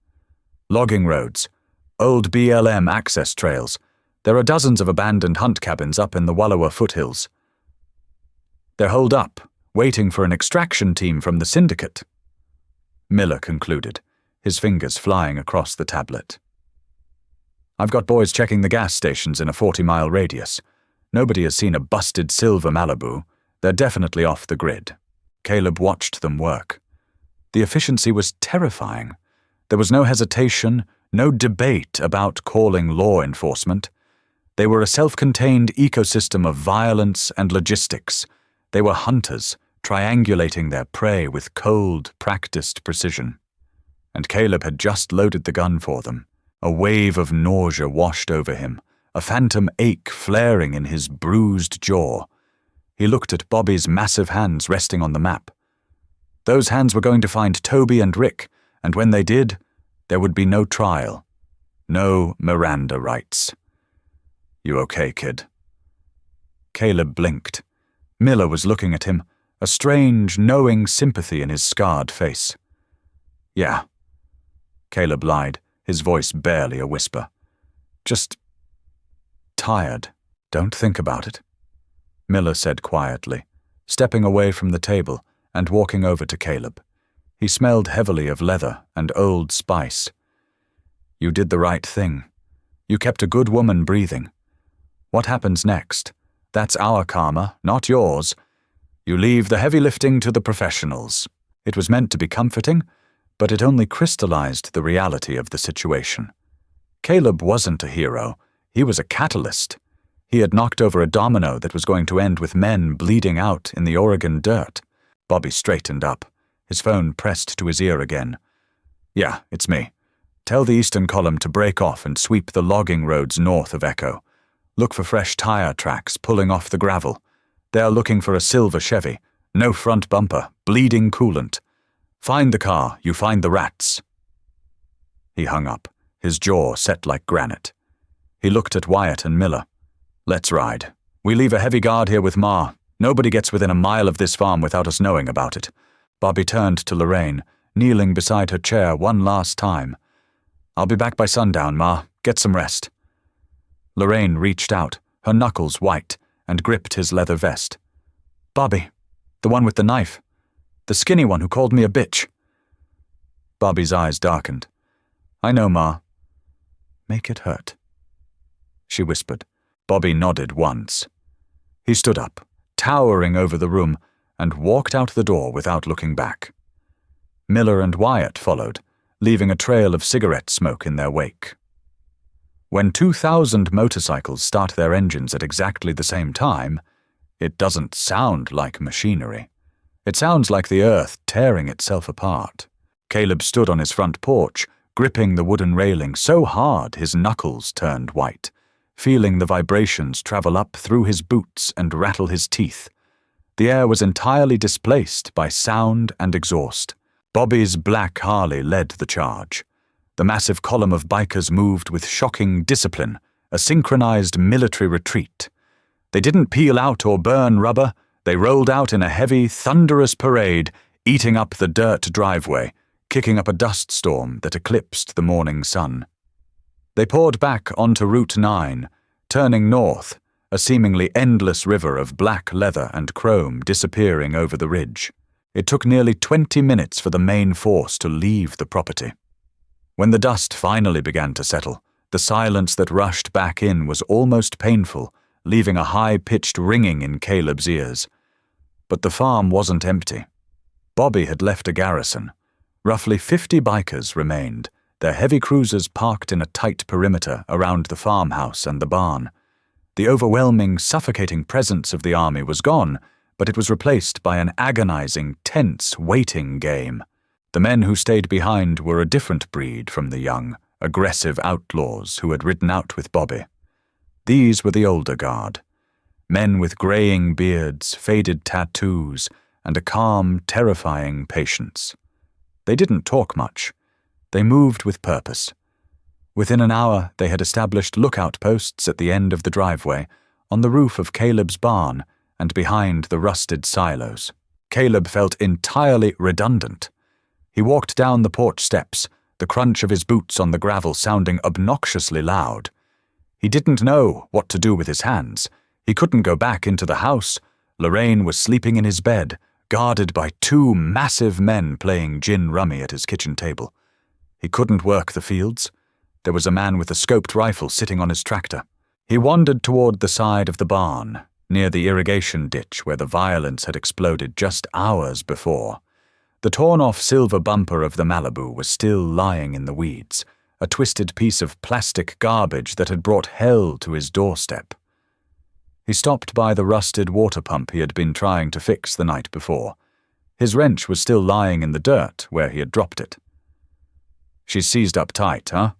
"Logging roads. Old BLM access trails. There are dozens of abandoned hunt cabins up in the Wallowa foothills. They're holed up, waiting for an extraction team from the syndicate," Miller concluded, his fingers flying across the tablet. "I've got boys checking the gas stations in a 40-mile radius. Nobody has seen a busted silver Malibu. They're definitely off the grid." Caleb watched them work. The efficiency was terrifying. There was no hesitation, no debate about calling law enforcement. They were a self-contained ecosystem of violence and logistics. They were hunters, triangulating their prey with cold, practiced precision. And Caleb had just loaded the gun for them. A wave of nausea washed over him, a phantom ache flaring in his bruised jaw. He looked at Bobby's massive hands resting on the map. Those hands were going to find Toby and Rick, and when they did, there would be no trial. No Miranda rights. "You okay, kid?" Caleb blinked. Miller was looking at him, a strange, knowing sympathy in his scarred face. "Yeah," Caleb lied, his voice barely a whisper. "Just tired. Don't think about it," Miller said quietly, stepping away from the table and walking over to Caleb. He smelled heavily of leather and old spice. "You did the right thing. You kept a good woman breathing. What happens next? That's our karma, not yours. You leave the heavy lifting to the professionals." It was meant to be comforting, but it only crystallized the reality of the situation. Caleb wasn't a hero. He was a catalyst. He had knocked over a domino that was going to end with men bleeding out in the Oregon dirt. Bobby straightened up, his phone pressed to his ear again. "Yeah, it's me. Tell the Eastern Column to break off and sweep the logging roads north of Echo. Look for fresh tire tracks pulling off the gravel. They are looking for a silver Chevy. No front bumper, bleeding coolant. Find the car, you find the rats." He hung up, his jaw set like granite. He looked at Wyatt and Miller. "Let's ride. We leave a heavy guard here with Ma. Nobody gets within a mile of this farm without us knowing about it." Bobby turned to Lorraine, kneeling beside her chair one last time. "I'll be back by sundown, Ma. Get some rest." Lorraine reached out, her knuckles white, and gripped his leather vest. "Bobby, the one with the knife. The skinny one who called me a bitch." Bobby's eyes darkened. "I know, Ma." "Make it hurt," she whispered. Bobby nodded once. He stood up, towering over the room, and walked out the door without looking back. Miller and Wyatt followed, leaving a trail of cigarette smoke in their wake. When 2,000 motorcycles start their engines at exactly the same time, it doesn't sound like machinery. It sounds like the earth tearing itself apart. Caleb stood on his front porch, gripping the wooden railing so hard his knuckles turned white, feeling the vibrations travel up through his boots and rattle his teeth. The air was entirely displaced by sound and exhaust. Bobby's black Harley led the charge. The massive column of bikers moved with shocking discipline, a synchronized military retreat. They didn't peel out or burn rubber. They rolled out in a heavy, thunderous parade, eating up the dirt driveway, kicking up a dust storm that eclipsed the morning sun. They poured back onto Route 9, turning north, a seemingly endless river of black leather and chrome disappearing over the ridge. It took nearly 20 minutes for the main force to leave the property. When the dust finally began to settle, the silence that rushed back in was almost painful, leaving a high-pitched ringing in Caleb's ears. But the farm wasn't empty. Bobby had left a garrison. Roughly 50 bikers remained, their heavy cruisers parked in a tight perimeter around the farmhouse and the barn. The overwhelming, suffocating presence of the army was gone, but it was replaced by an agonizing, tense waiting game. The men who stayed behind were a different breed from the young, aggressive outlaws who had ridden out with Bobby. These were the older guard, men with graying beards, faded tattoos, and a calm, terrifying patience. They didn't talk much. They moved with purpose. Within an hour, they had established lookout posts at the end of the driveway, on the roof of Caleb's barn, and behind the rusted silos. Caleb felt entirely redundant. He walked down the porch steps, the crunch of his boots on the gravel sounding obnoxiously loud. He didn't know what to do with his hands. He couldn't go back into the house. Lorraine was sleeping in his bed, guarded by 2 massive men playing gin rummy at his kitchen table. He couldn't work the fields. There was a man with a scoped rifle sitting on his tractor. He wandered toward the side of the barn, near the irrigation ditch where the violence had exploded just hours before. The torn-off silver bumper of the Malibu was still lying in the weeds, a twisted piece of plastic garbage that had brought hell to his doorstep. He stopped by the rusted water pump he had been trying to fix the night before. His wrench was still lying in the dirt where he had dropped it. "She's seized up tight, huh?"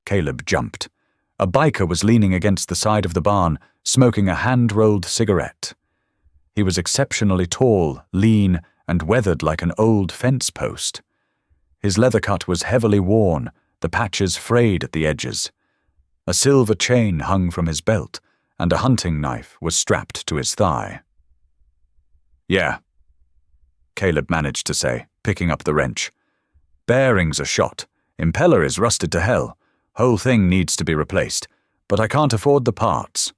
Caleb jumped. A biker was leaning against the side of the barn, smoking a hand-rolled cigarette. He was exceptionally tall, lean, and weathered like an old fence post. His leather cut was heavily worn, the patches frayed at the edges. A silver chain hung from his belt, and a hunting knife was strapped to his thigh. "Yeah," Caleb managed to say, picking up the wrench. "Bearings are shot. Impeller is rusted to hell. Whole thing needs to be replaced, but I can't afford the parts."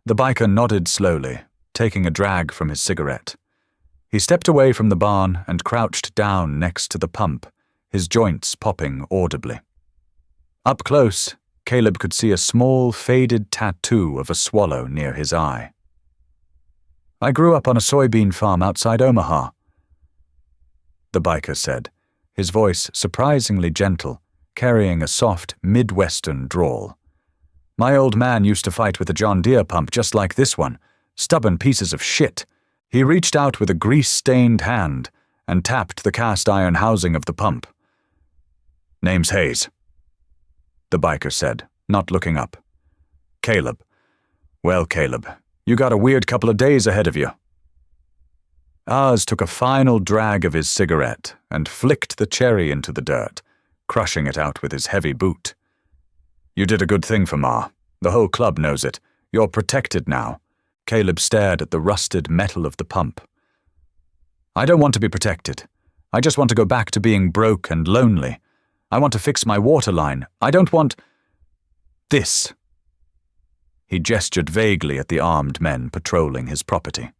The biker nodded slowly, taking a drag from his cigarette. He stepped away from the barn and crouched down next to the pump, his joints popping audibly. Up close, Caleb could see a small, faded tattoo of a swallow near his eye. "I grew up on a soybean farm outside Omaha," the biker said, his voice surprisingly gentle, carrying a soft, Midwestern drawl. "My old man used to fight with a John Deere pump just like this one, stubborn pieces of shit." He reached out with a grease-stained hand and tapped the cast-iron housing of the pump. "Name's Hayes," the biker said, not looking up. "Caleb. Well, Caleb, you got a weird couple of days ahead of you. Oz took a final drag of his cigarette and flicked the cherry into the dirt, crushing it out with his heavy boot. You did a good thing for Ma. The whole club knows it. You're protected now. Caleb stared at the rusted metal of the pump. I don't want to be protected. I just want to go back to being broke and lonely. I want to fix my water line. I don't want... this. He gestured vaguely at the armed men patrolling his property.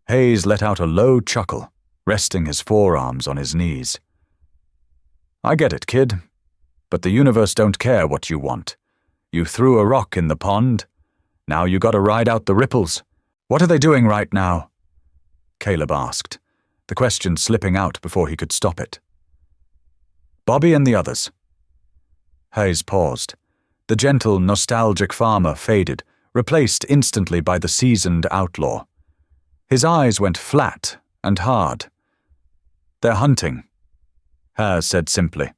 Hayes let out a low chuckle, resting his forearms on his knees. I get it, kid. But the universe don't care what you want. You threw a rock in the pond. Now you gotta ride out the ripples. What are they doing right now? Caleb asked, the question slipping out before he could stop it. Bobby and the others. Hayes paused. The gentle, nostalgic farmer faded, replaced instantly by the seasoned outlaw. His eyes went flat and hard. They're hunting, Hayes said simply.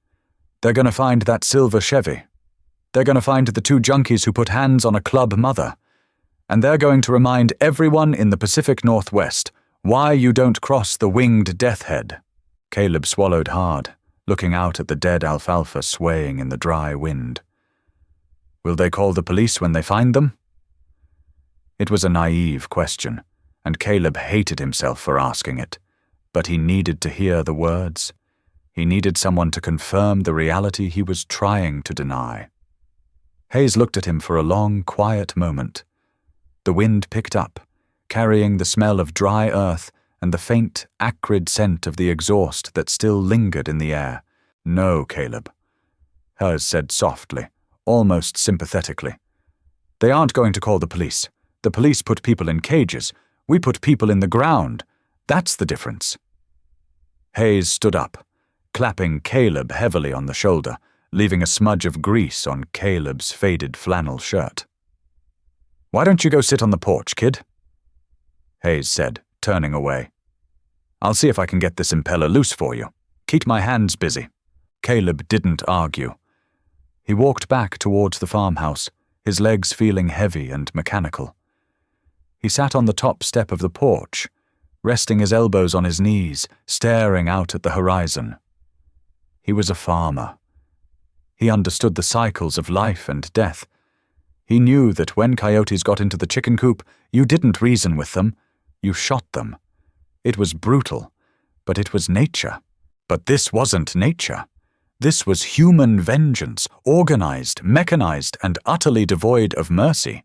They're gonna find that silver Chevy. They're gonna find the two junkies who put hands on a club mother. And they're going to remind everyone in the Pacific Northwest why you don't cross the winged death head. Caleb swallowed hard, looking out at the dead alfalfa swaying in the dry wind. Will they call the police when they find them? It was a naive question, and Caleb hated himself for asking it, but he needed to hear the words. He needed someone to confirm the reality he was trying to deny. Hayes looked at him for a long, quiet moment. The wind picked up, carrying the smell of dry earth and the faint, acrid scent of the exhaust that still lingered in the air. No, Caleb, Hayes said softly, almost sympathetically. They aren't going to call the police. The police put people in cages. We put people in the ground. That's the difference. Hayes stood up, clapping Caleb heavily on the shoulder, leaving a smudge of grease on Caleb's faded flannel shirt. Why don't you go sit on the porch, kid? Hayes said, turning away. I'll see if I can get this impeller loose for you. Keep my hands busy. Caleb didn't argue. He walked back towards the farmhouse, his legs feeling heavy and mechanical. He sat on the top step of the porch, resting his elbows on his knees, staring out at the horizon. He was a farmer. He understood the cycles of life and death. He knew that when coyotes got into the chicken coop, you didn't reason with them, you shot them. It was brutal, but it was nature. But this wasn't nature. This was human vengeance, organized, mechanized, and utterly devoid of mercy.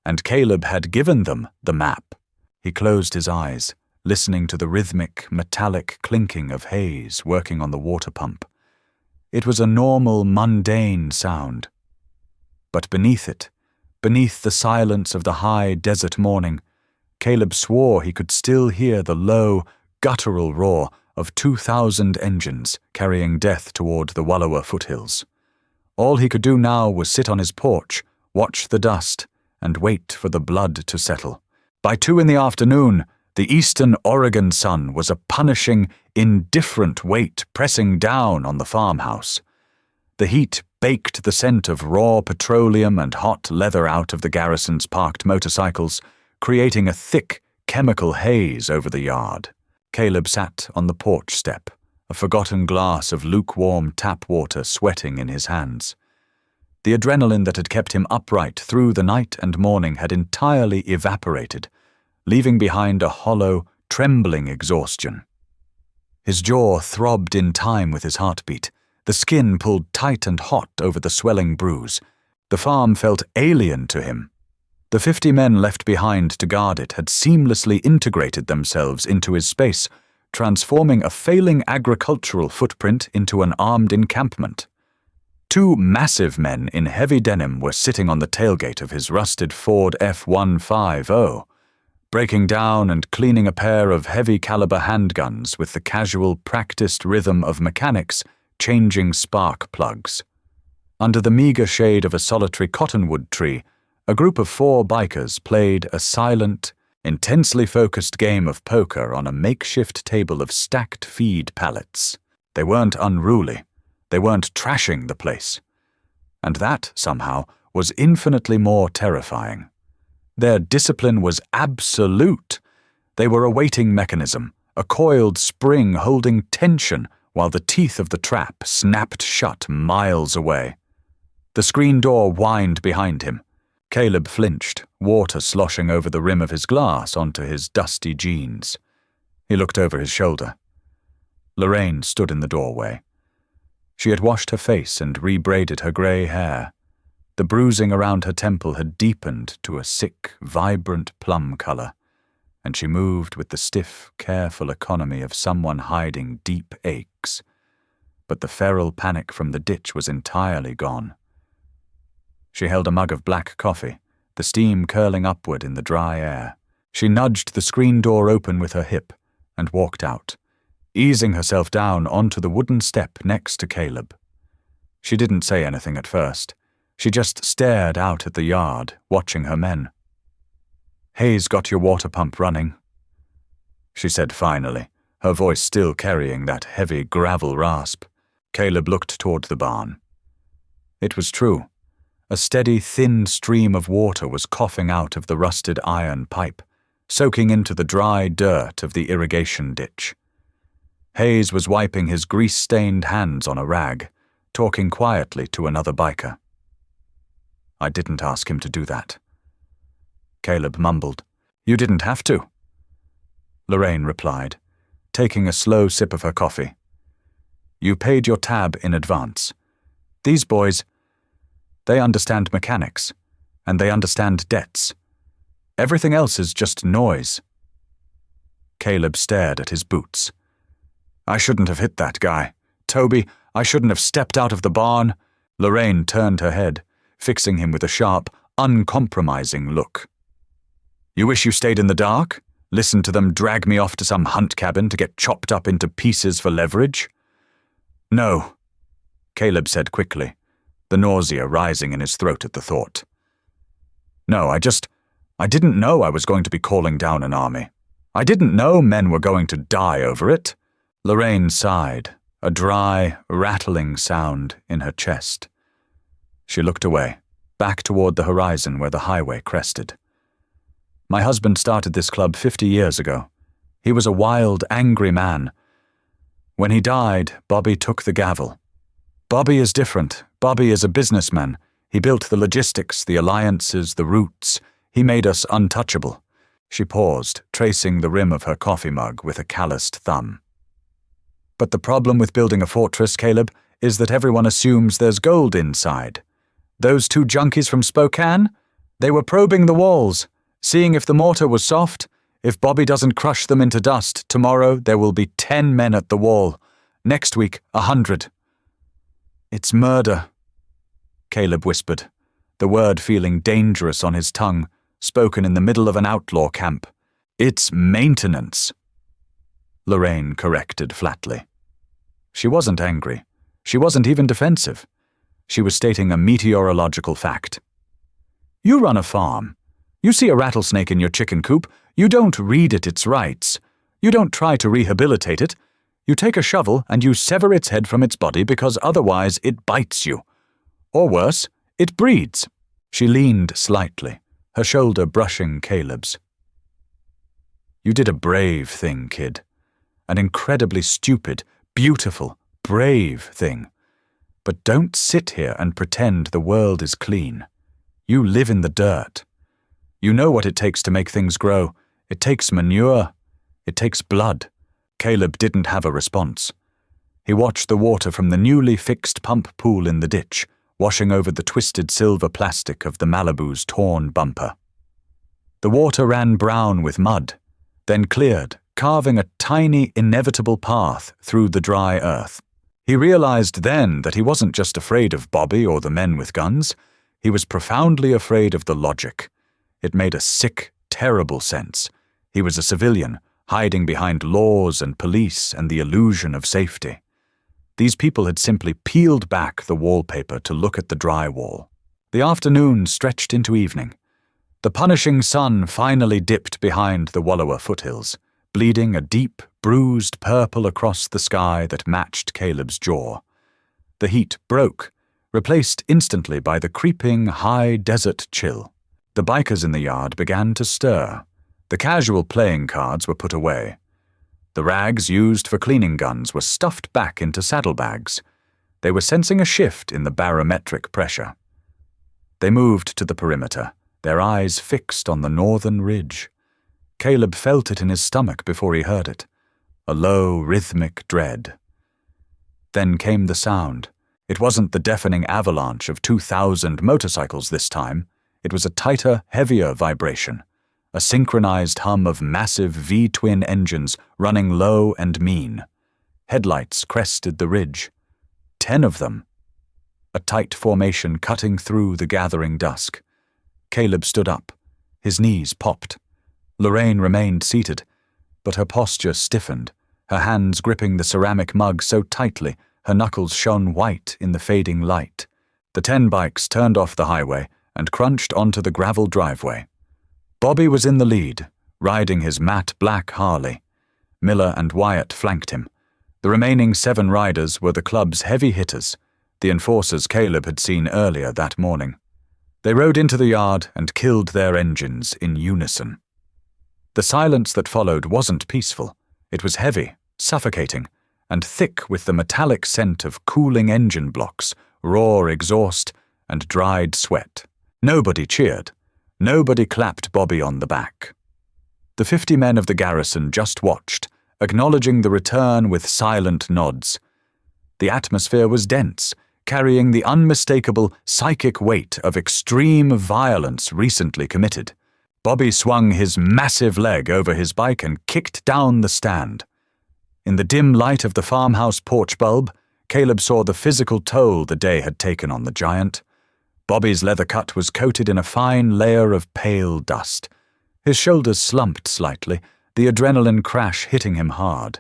And Caleb had given them the map. He closed his eyes, listening to the rhythmic, metallic clinking of Hayes working on the water pump. It was a normal, mundane sound. But beneath it, beneath the silence of the high desert morning, Caleb swore he could still hear the low, guttural roar of 2,000 engines carrying death toward the Wallowa foothills. All he could do now was sit on his porch, watch the dust, and wait for the blood to settle. By 2 p.m, the eastern Oregon sun was a punishing, indifferent weight pressing down on the farmhouse. The heat baked the scent of raw petroleum and hot leather out of the garrison's parked motorcycles, creating a thick, chemical haze over the yard. Caleb sat on the porch step, a forgotten glass of lukewarm tap water sweating in his hands. The adrenaline that had kept him upright through the night and morning had entirely evaporated, leaving behind a hollow, trembling exhaustion. His jaw throbbed in time with his heartbeat. The skin pulled tight and hot over the swelling bruise. The farm felt alien to him. The 50 men left behind to guard it had seamlessly integrated themselves into his space, transforming a failing agricultural footprint into an armed encampment. 2 massive men in heavy denim were sitting on the tailgate of his rusted Ford F-150, breaking down and cleaning a pair of heavy-caliber handguns with the casual, practiced rhythm of mechanics changing spark plugs. Under the meager shade of a solitary cottonwood tree, a group of 4 bikers played a silent, intensely focused game of poker on a makeshift table of stacked feed pallets. They weren't unruly. They weren't trashing the place. And that, somehow, was infinitely more terrifying. Their discipline was absolute. They were a weighting mechanism, a coiled spring holding tension while the teeth of the trap snapped shut miles away. The screen door whined behind him. Caleb flinched, water sloshing over the rim of his glass onto his dusty jeans. He looked over his shoulder. Lorraine stood in the doorway. She had washed her face and rebraided her grey hair. The bruising around her temple had deepened to a sick, vibrant plum colour, and she moved with the stiff, careful economy of someone hiding deep aches. But the feral panic from the ditch was entirely gone. She held a mug of black coffee, the steam curling upward in the dry air. She nudged the screen door open with her hip and walked out, easing herself down onto the wooden step next to Caleb. She didn't say anything at first. She just stared out at the yard, watching her men. "Hayes got your water pump running," she said finally, her voice still carrying that heavy gravel rasp. Caleb looked toward the barn. It was true. A steady, thin stream of water was coughing out of the rusted iron pipe, soaking into the dry dirt of the irrigation ditch. Hayes was wiping his grease-stained hands on a rag, talking quietly to another biker. "I didn't ask him to do that." Caleb mumbled. "You didn't have to," Lorraine replied, taking a slow sip of her coffee. "You paid your tab in advance. These boys, they understand mechanics, and they understand debts. Everything else is just noise." Caleb stared at his boots. "I shouldn't have hit that guy. Toby, I shouldn't have stepped out of the barn." Lorraine turned her head, fixing him with a sharp, uncompromising look. "You wish you stayed in the dark? Listened to them drag me off to some hunt cabin to get chopped up into pieces for leverage?" "No," Caleb said quickly, the nausea rising in his throat at the thought. "No, I didn't know I was going to be calling down an army. I didn't know men were going to die over it." Lorraine sighed, a dry, rattling sound in her chest. She looked away, back toward the horizon where the highway crested. "My husband started this club 50 years ago. He was a wild, angry man. When he died, Bobby took the gavel. Bobby is different. Bobby is a businessman. He built the logistics, the alliances, the routes. He made us untouchable." She paused, tracing the rim of her coffee mug with a calloused thumb. "But the problem with building a fortress, Caleb, is that everyone assumes there's gold inside. Those two junkies from Spokane? They were probing the walls, seeing if the mortar was soft. If Bobby doesn't crush them into dust, tomorrow there will be 10 men at the wall. Next week, 100. "It's murder," Caleb whispered, the word feeling dangerous on his tongue, spoken in the middle of an outlaw camp. "It's maintenance," Lorraine corrected flatly. She wasn't angry. She wasn't even defensive. She was stating a meteorological fact. "You run a farm. You see a rattlesnake in your chicken coop. You don't read it its rights. You don't try to rehabilitate it. You take a shovel and you sever its head from its body because otherwise it bites you. Or worse, it breeds." She leaned slightly, her shoulder brushing Caleb's. "You did a brave thing, kid. An incredibly stupid, beautiful, brave thing. But don't sit here and pretend the world is clean. You live in the dirt. You know what it takes to make things grow. It takes manure. It takes blood." Caleb didn't have a response. He watched the water from the newly fixed pump pool in the ditch, washing over the twisted silver plastic of the Malibu's torn bumper. The water ran brown with mud, then cleared, carving a tiny, inevitable path through the dry earth. He realized then that he wasn't just afraid of Bobby or the men with guns. He was profoundly afraid of the logic. It made a sick, terrible sense. He was a civilian, hiding behind laws and police and the illusion of safety. These people had simply peeled back the wallpaper to look at the drywall. The afternoon stretched into evening. The punishing sun finally dipped behind the Wallowa foothills, bleeding a deep, bruised purple across the sky that matched Caleb's jaw. The heat broke, replaced instantly by the creeping high desert chill. The bikers in the yard began to stir. The casual playing cards were put away. The rags used for cleaning guns were stuffed back into saddlebags. They were sensing a shift in the barometric pressure. They moved to the perimeter, their eyes fixed on the northern ridge. Caleb felt it in his stomach before he heard it, a low, rhythmic dread. Then came the sound. It wasn't the deafening avalanche of 2,000 motorcycles this time. It was a tighter, heavier vibration, a synchronized hum of massive V-twin engines running low and mean. Headlights crested the ridge. 10 of them. A tight formation cutting through the gathering dusk. Caleb stood up. His knees popped. Lorraine remained seated, but her posture stiffened, her hands gripping the ceramic mug so tightly her knuckles shone white in the fading light. The 10 bikes turned off the highway and crunched onto the gravel driveway. Bobby was in the lead, riding his matte black Harley. Miller and Wyatt flanked him. The remaining 7 riders were the club's heavy hitters, the enforcers Caleb had seen earlier that morning. They rode into the yard and killed their engines in unison. The silence that followed wasn't peaceful. It was heavy, suffocating, and thick with the metallic scent of cooling engine blocks, raw exhaust, and dried sweat. Nobody cheered. Nobody clapped Bobby on the back. The 50 men of the garrison just watched, acknowledging the return with silent nods. The atmosphere was dense, carrying the unmistakable psychic weight of extreme violence recently committed. Bobby swung his massive leg over his bike and kicked down the stand. In the dim light of the farmhouse porch bulb, Caleb saw the physical toll the day had taken on the giant. Bobby's leather cut was coated in a fine layer of pale dust. His shoulders slumped slightly, the adrenaline crash hitting him hard.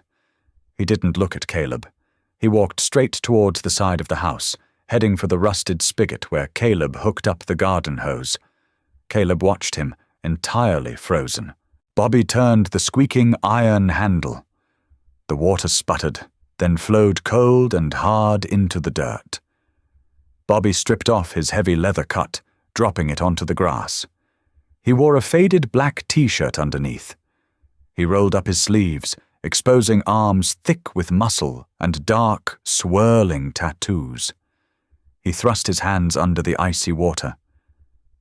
He didn't look at Caleb. He walked straight towards the side of the house, heading for the rusted spigot where Caleb hooked up the garden hose. Caleb watched him, entirely frozen. Bobby turned the squeaking iron handle. The water sputtered, then flowed cold and hard into the dirt. Bobby stripped off his heavy leather cut, dropping it onto the grass. He wore a faded black t-shirt underneath. He rolled up his sleeves, exposing arms thick with muscle and dark, swirling tattoos. He thrust his hands under the icy water.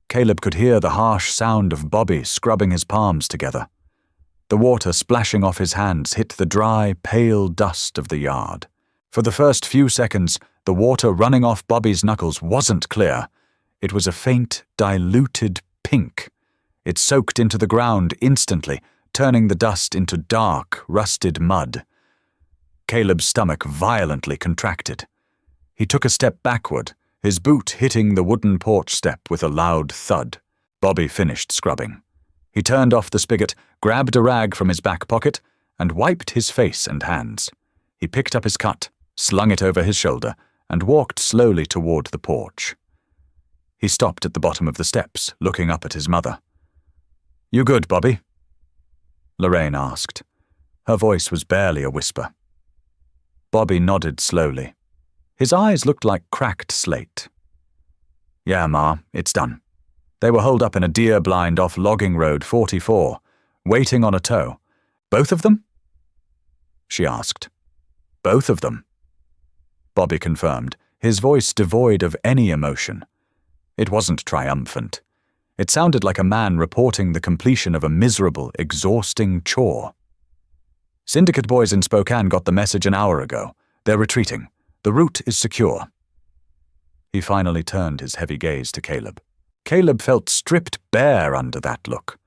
Caleb could hear the harsh sound of Bobby scrubbing his palms together. The water splashing off his hands hit the dry, pale dust of the yard. For the first few seconds, the water running off Bobby's knuckles wasn't clear. It was a faint, diluted pink. It soaked into the ground instantly, turning the dust into dark, rusted mud. Caleb's stomach violently contracted. He took a step backward, his boot hitting the wooden porch step with a loud thud. Bobby finished scrubbing. He turned off the spigot, grabbed a rag from his back pocket, and wiped his face and hands. He picked up his cut, slung it over his shoulder, and walked slowly toward the porch. He stopped at the bottom of the steps, looking up at his mother. "You good, Bobby?" Lorraine asked. Her voice was barely a whisper. Bobby nodded slowly. His eyes looked like cracked slate. "Yeah, Ma, it's done. They were holed up in a deer blind off Logging Road 44, waiting on a tow. Both of them?" she asked. "Both of them," Bobby confirmed, his voice devoid of any emotion. It wasn't triumphant. It sounded like a man reporting the completion of a miserable, exhausting chore. "Syndicate boys in Spokane got the message an hour ago. They're retreating. The route is secure." He finally turned his heavy gaze to Caleb. Caleb felt stripped bare under that look.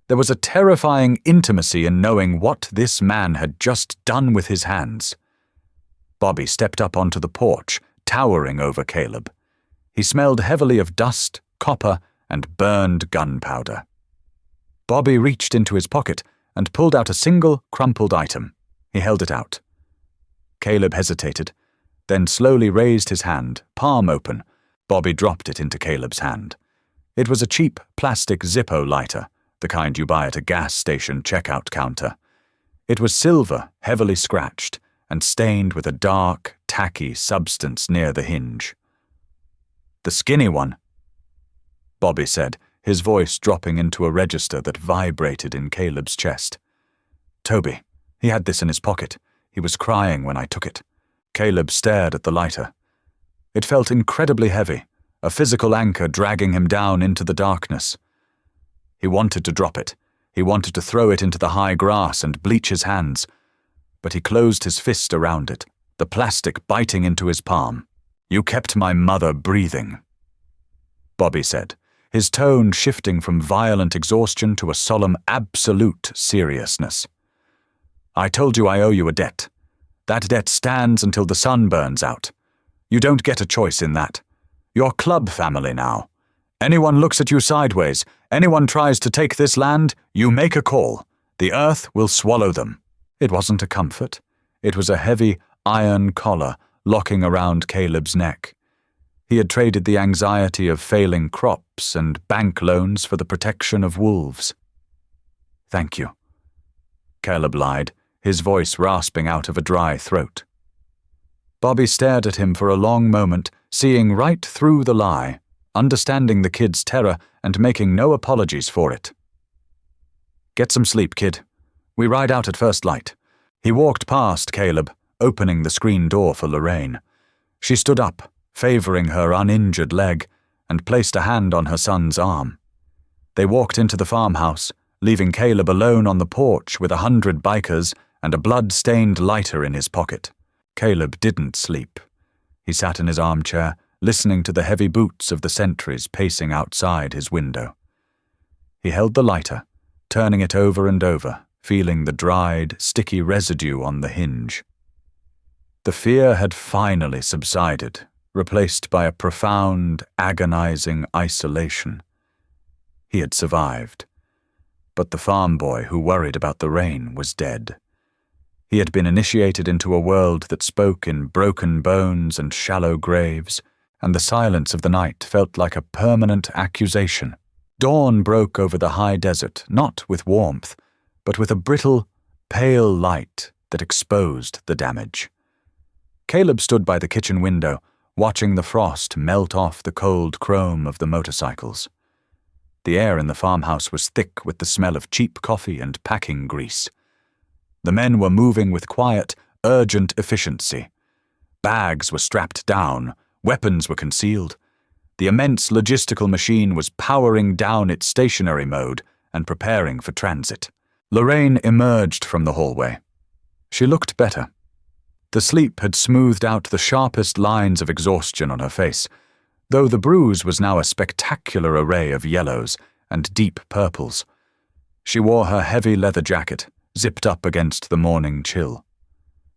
There was a terrifying intimacy in knowing what this man had just done with his hands. Bobby stepped up onto the porch, towering over Caleb. He smelled heavily of dust, copper, and burned gunpowder. Bobby reached into his pocket and pulled out a single, crumpled item. He held it out. Caleb hesitated, then slowly raised his hand, palm open. Bobby dropped it into Caleb's hand. It was a cheap plastic Zippo lighter, the kind you buy at a gas station checkout counter. It was silver, heavily scratched, and stained with a dark, tacky substance near the hinge. "The skinny one," Bobby said, his voice dropping into a register that vibrated in Caleb's chest. "Toby. He had this in his pocket. He was crying when I took it." Caleb stared at the lighter. It felt incredibly heavy, a physical anchor dragging him down into the darkness. He wanted to drop it. He wanted to throw it into the high grass and bleach his hands, but he closed his fist around it, the plastic biting into his palm. "You kept my mother breathing," Bobby said, his tone shifting from violent exhaustion to a solemn, absolute seriousness. "I told you I owe you a debt. That debt stands until the sun burns out. You don't get a choice in that. You're club family now. Anyone looks at you sideways, anyone tries to take this land, you make a call. The earth will swallow them." It wasn't a comfort. It was a heavy iron collar locking around Caleb's neck. He had traded the anxiety of failing crops and bank loans for the protection of wolves. "Thank you," Caleb lied, his voice rasping out of a dry throat. Bobby stared at him for a long moment, seeing right through the lie, understanding the kid's terror and making no apologies for it. "Get some sleep, kid. We ride out at first light." He walked past Caleb, opening the screen door for Lorraine. She stood up, favoring her uninjured leg, and placed a hand on her son's arm. They walked into the farmhouse, leaving Caleb alone on the porch with 100 bikers and a blood-stained lighter in his pocket. Caleb didn't sleep. He sat in his armchair, listening to the heavy boots of the sentries pacing outside his window. He held the lighter, turning it over and over, feeling the dried, sticky residue on the hinge. The fear had finally subsided, replaced by a profound, agonizing isolation. He had survived. But the farm boy who worried about the rain was dead. He had been initiated into a world that spoke in broken bones and shallow graves, and the silence of the night felt like a permanent accusation. Dawn broke over the high desert, not with warmth, but with a brittle, pale light that exposed the damage. Caleb stood by the kitchen window, watching the frost melt off the cold chrome of the motorcycles. The air in the farmhouse was thick with the smell of cheap coffee and packing grease. The men were moving with quiet, urgent efficiency. Bags were strapped down, weapons were concealed. The immense logistical machine was powering down its stationary mode and preparing for transit. Lorraine emerged from the hallway. She looked better. The sleep had smoothed out the sharpest lines of exhaustion on her face, though the bruise was now a spectacular array of yellows and deep purples. She wore her heavy leather jacket, zipped up against the morning chill.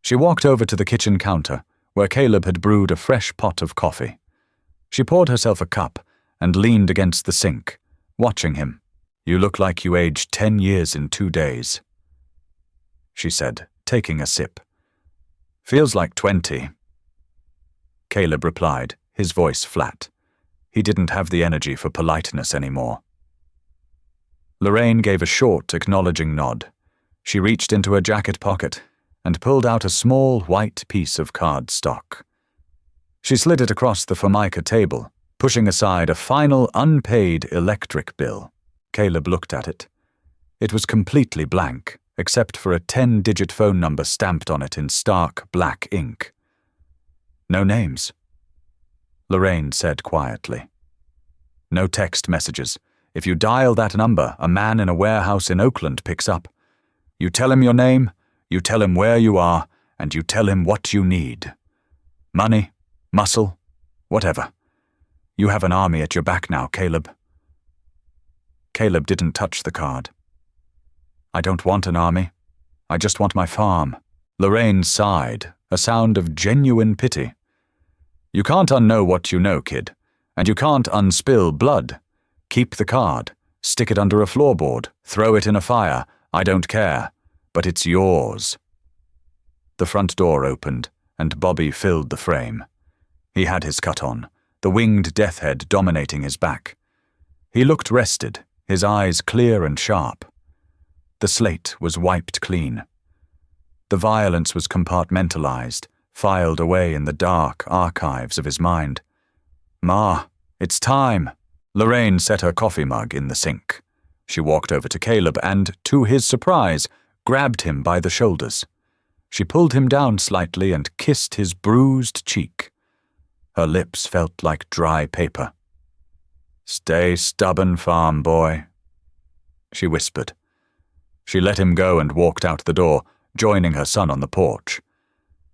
She walked over to the kitchen counter, where Caleb had brewed a fresh pot of coffee. She poured herself a cup and leaned against the sink, watching him. "You look like you aged 10 years in 2 days," she said, taking a sip. "Feels like 20. Caleb replied, his voice flat. He didn't have the energy for politeness anymore. Lorraine gave a short, acknowledging nod. She reached into her jacket pocket and pulled out a small, white piece of cardstock. She slid it across the Formica table, pushing aside a final unpaid electric bill. Caleb looked at it. It was completely blank, except for a 10-digit phone number stamped on it in stark black ink. "No names," Lorraine said quietly. "No text messages. If you dial that number, a man in a warehouse in Oakland picks up. You tell him your name, you tell him where you are, and you tell him what you need. Money, muscle, whatever. You have an army at your back now, Caleb." Caleb didn't touch the card. "I don't want an army. I just want my farm." Lorraine sighed, a sound of genuine pity. "You can't unknow what you know, kid, and you can't unspill blood. Keep the card, stick it under a floorboard, throw it in a fire, I don't care, but it's yours." The front door opened, and Bobby filled the frame. He had his cut on, the winged death head dominating his back. He looked rested, his eyes clear and sharp. The slate was wiped clean. The violence was compartmentalized, filed away in the dark archives of his mind. "Ma, it's time," Lorraine set her coffee mug in the sink. She walked over to Caleb and, to his surprise, grabbed him by the shoulders. She pulled him down slightly and kissed his bruised cheek. Her lips felt like dry paper. "Stay stubborn, farm boy," she whispered. She let him go and walked out the door, joining her son on the porch.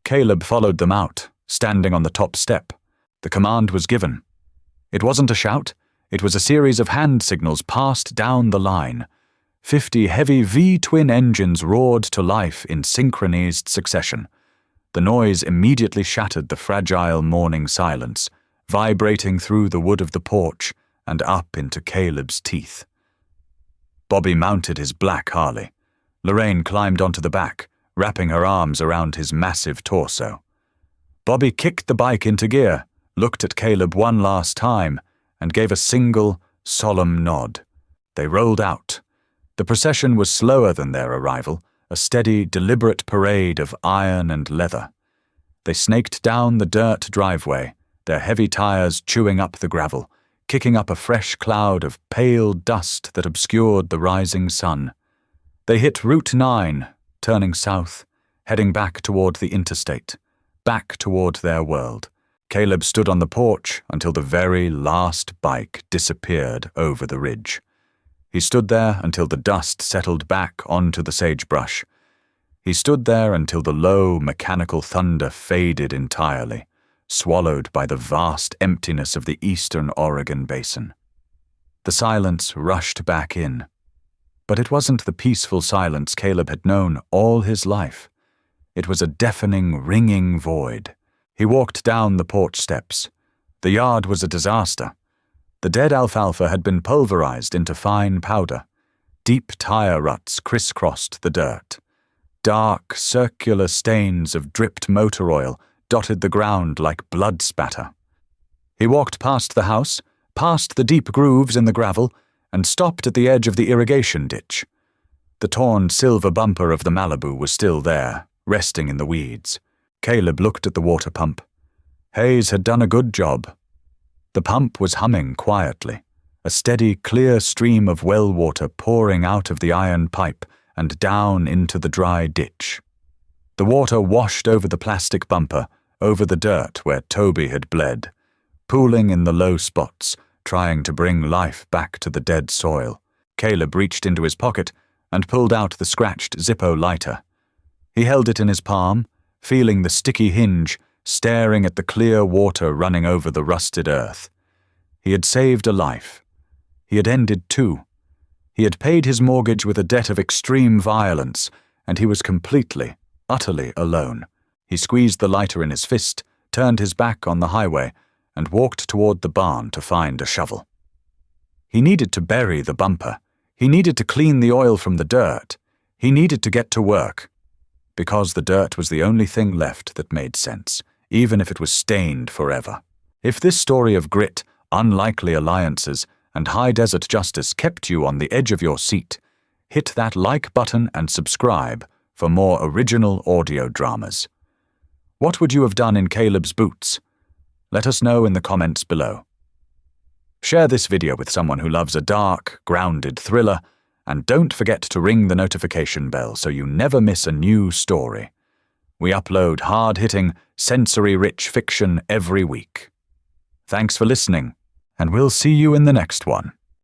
Caleb followed them out, standing on the top step. The command was given. It wasn't a shout. It was a series of hand signals passed down the line. 50 heavy V-twin engines roared to life in synchronized succession. The noise immediately shattered the fragile morning silence, vibrating through the wood of the porch and up into Caleb's teeth. Bobby mounted his black Harley. Lorraine climbed onto the back, wrapping her arms around his massive torso. Bobby kicked the bike into gear, looked at Caleb one last time, and gave a single, solemn nod. They rolled out. The procession was slower than their arrival, a steady, deliberate parade of iron and leather. They snaked down the dirt driveway, their heavy tires chewing up the gravel, kicking up a fresh cloud of pale dust that obscured the rising sun. They hit Route 9, turning south, heading back toward the interstate, back toward their world. Caleb stood on the porch until the very last bike disappeared over the ridge. He stood there until the dust settled back onto the sagebrush. He stood there until the low, mechanical thunder faded entirely, swallowed by the vast emptiness of the eastern Oregon basin. The silence rushed back in. But it wasn't the peaceful silence Caleb had known all his life. It was a deafening, ringing void. He walked down the porch steps. The yard was a disaster. The dead alfalfa had been pulverized into fine powder. Deep tire ruts crisscrossed the dirt. Dark, circular stains of dripped motor oil dotted the ground like blood spatter. He walked past the house, past the deep grooves in the gravel, and stopped at the edge of the irrigation ditch. The torn silver bumper of the Malibu was still there, resting in the weeds. Caleb looked at the water pump. Hayes had done a good job. The pump was humming quietly, a steady, clear stream of well water pouring out of the iron pipe and down into the dry ditch. The water washed over the plastic bumper, over the dirt where Toby had bled, pooling in the low spots, trying to bring life back to the dead soil. Caleb reached into his pocket and pulled out the scratched Zippo lighter. He held it in his palm, feeling the sticky hinge, staring at the clear water running over the rusted earth. He had saved a life. He had ended two. He had paid his mortgage with a debt of extreme violence, and he was completely, utterly alone. He squeezed the lighter in his fist, turned his back on the highway, and walked toward the barn to find a shovel. He needed to bury the bumper. He needed to clean the oil from the dirt. He needed to get to work. Because the dirt was the only thing left that made sense, even if it was stained forever. If this story of grit, unlikely alliances, and high desert justice kept you on the edge of your seat, hit that like button and subscribe for more original audio dramas. What would you have done in Caleb's boots? Let us know in the comments below. Share this video with someone who loves a dark, grounded thriller, and don't forget to ring the notification bell so you never miss a new story. We upload hard-hitting, sensory-rich fiction every week. Thanks for listening, and we'll see you in the next one.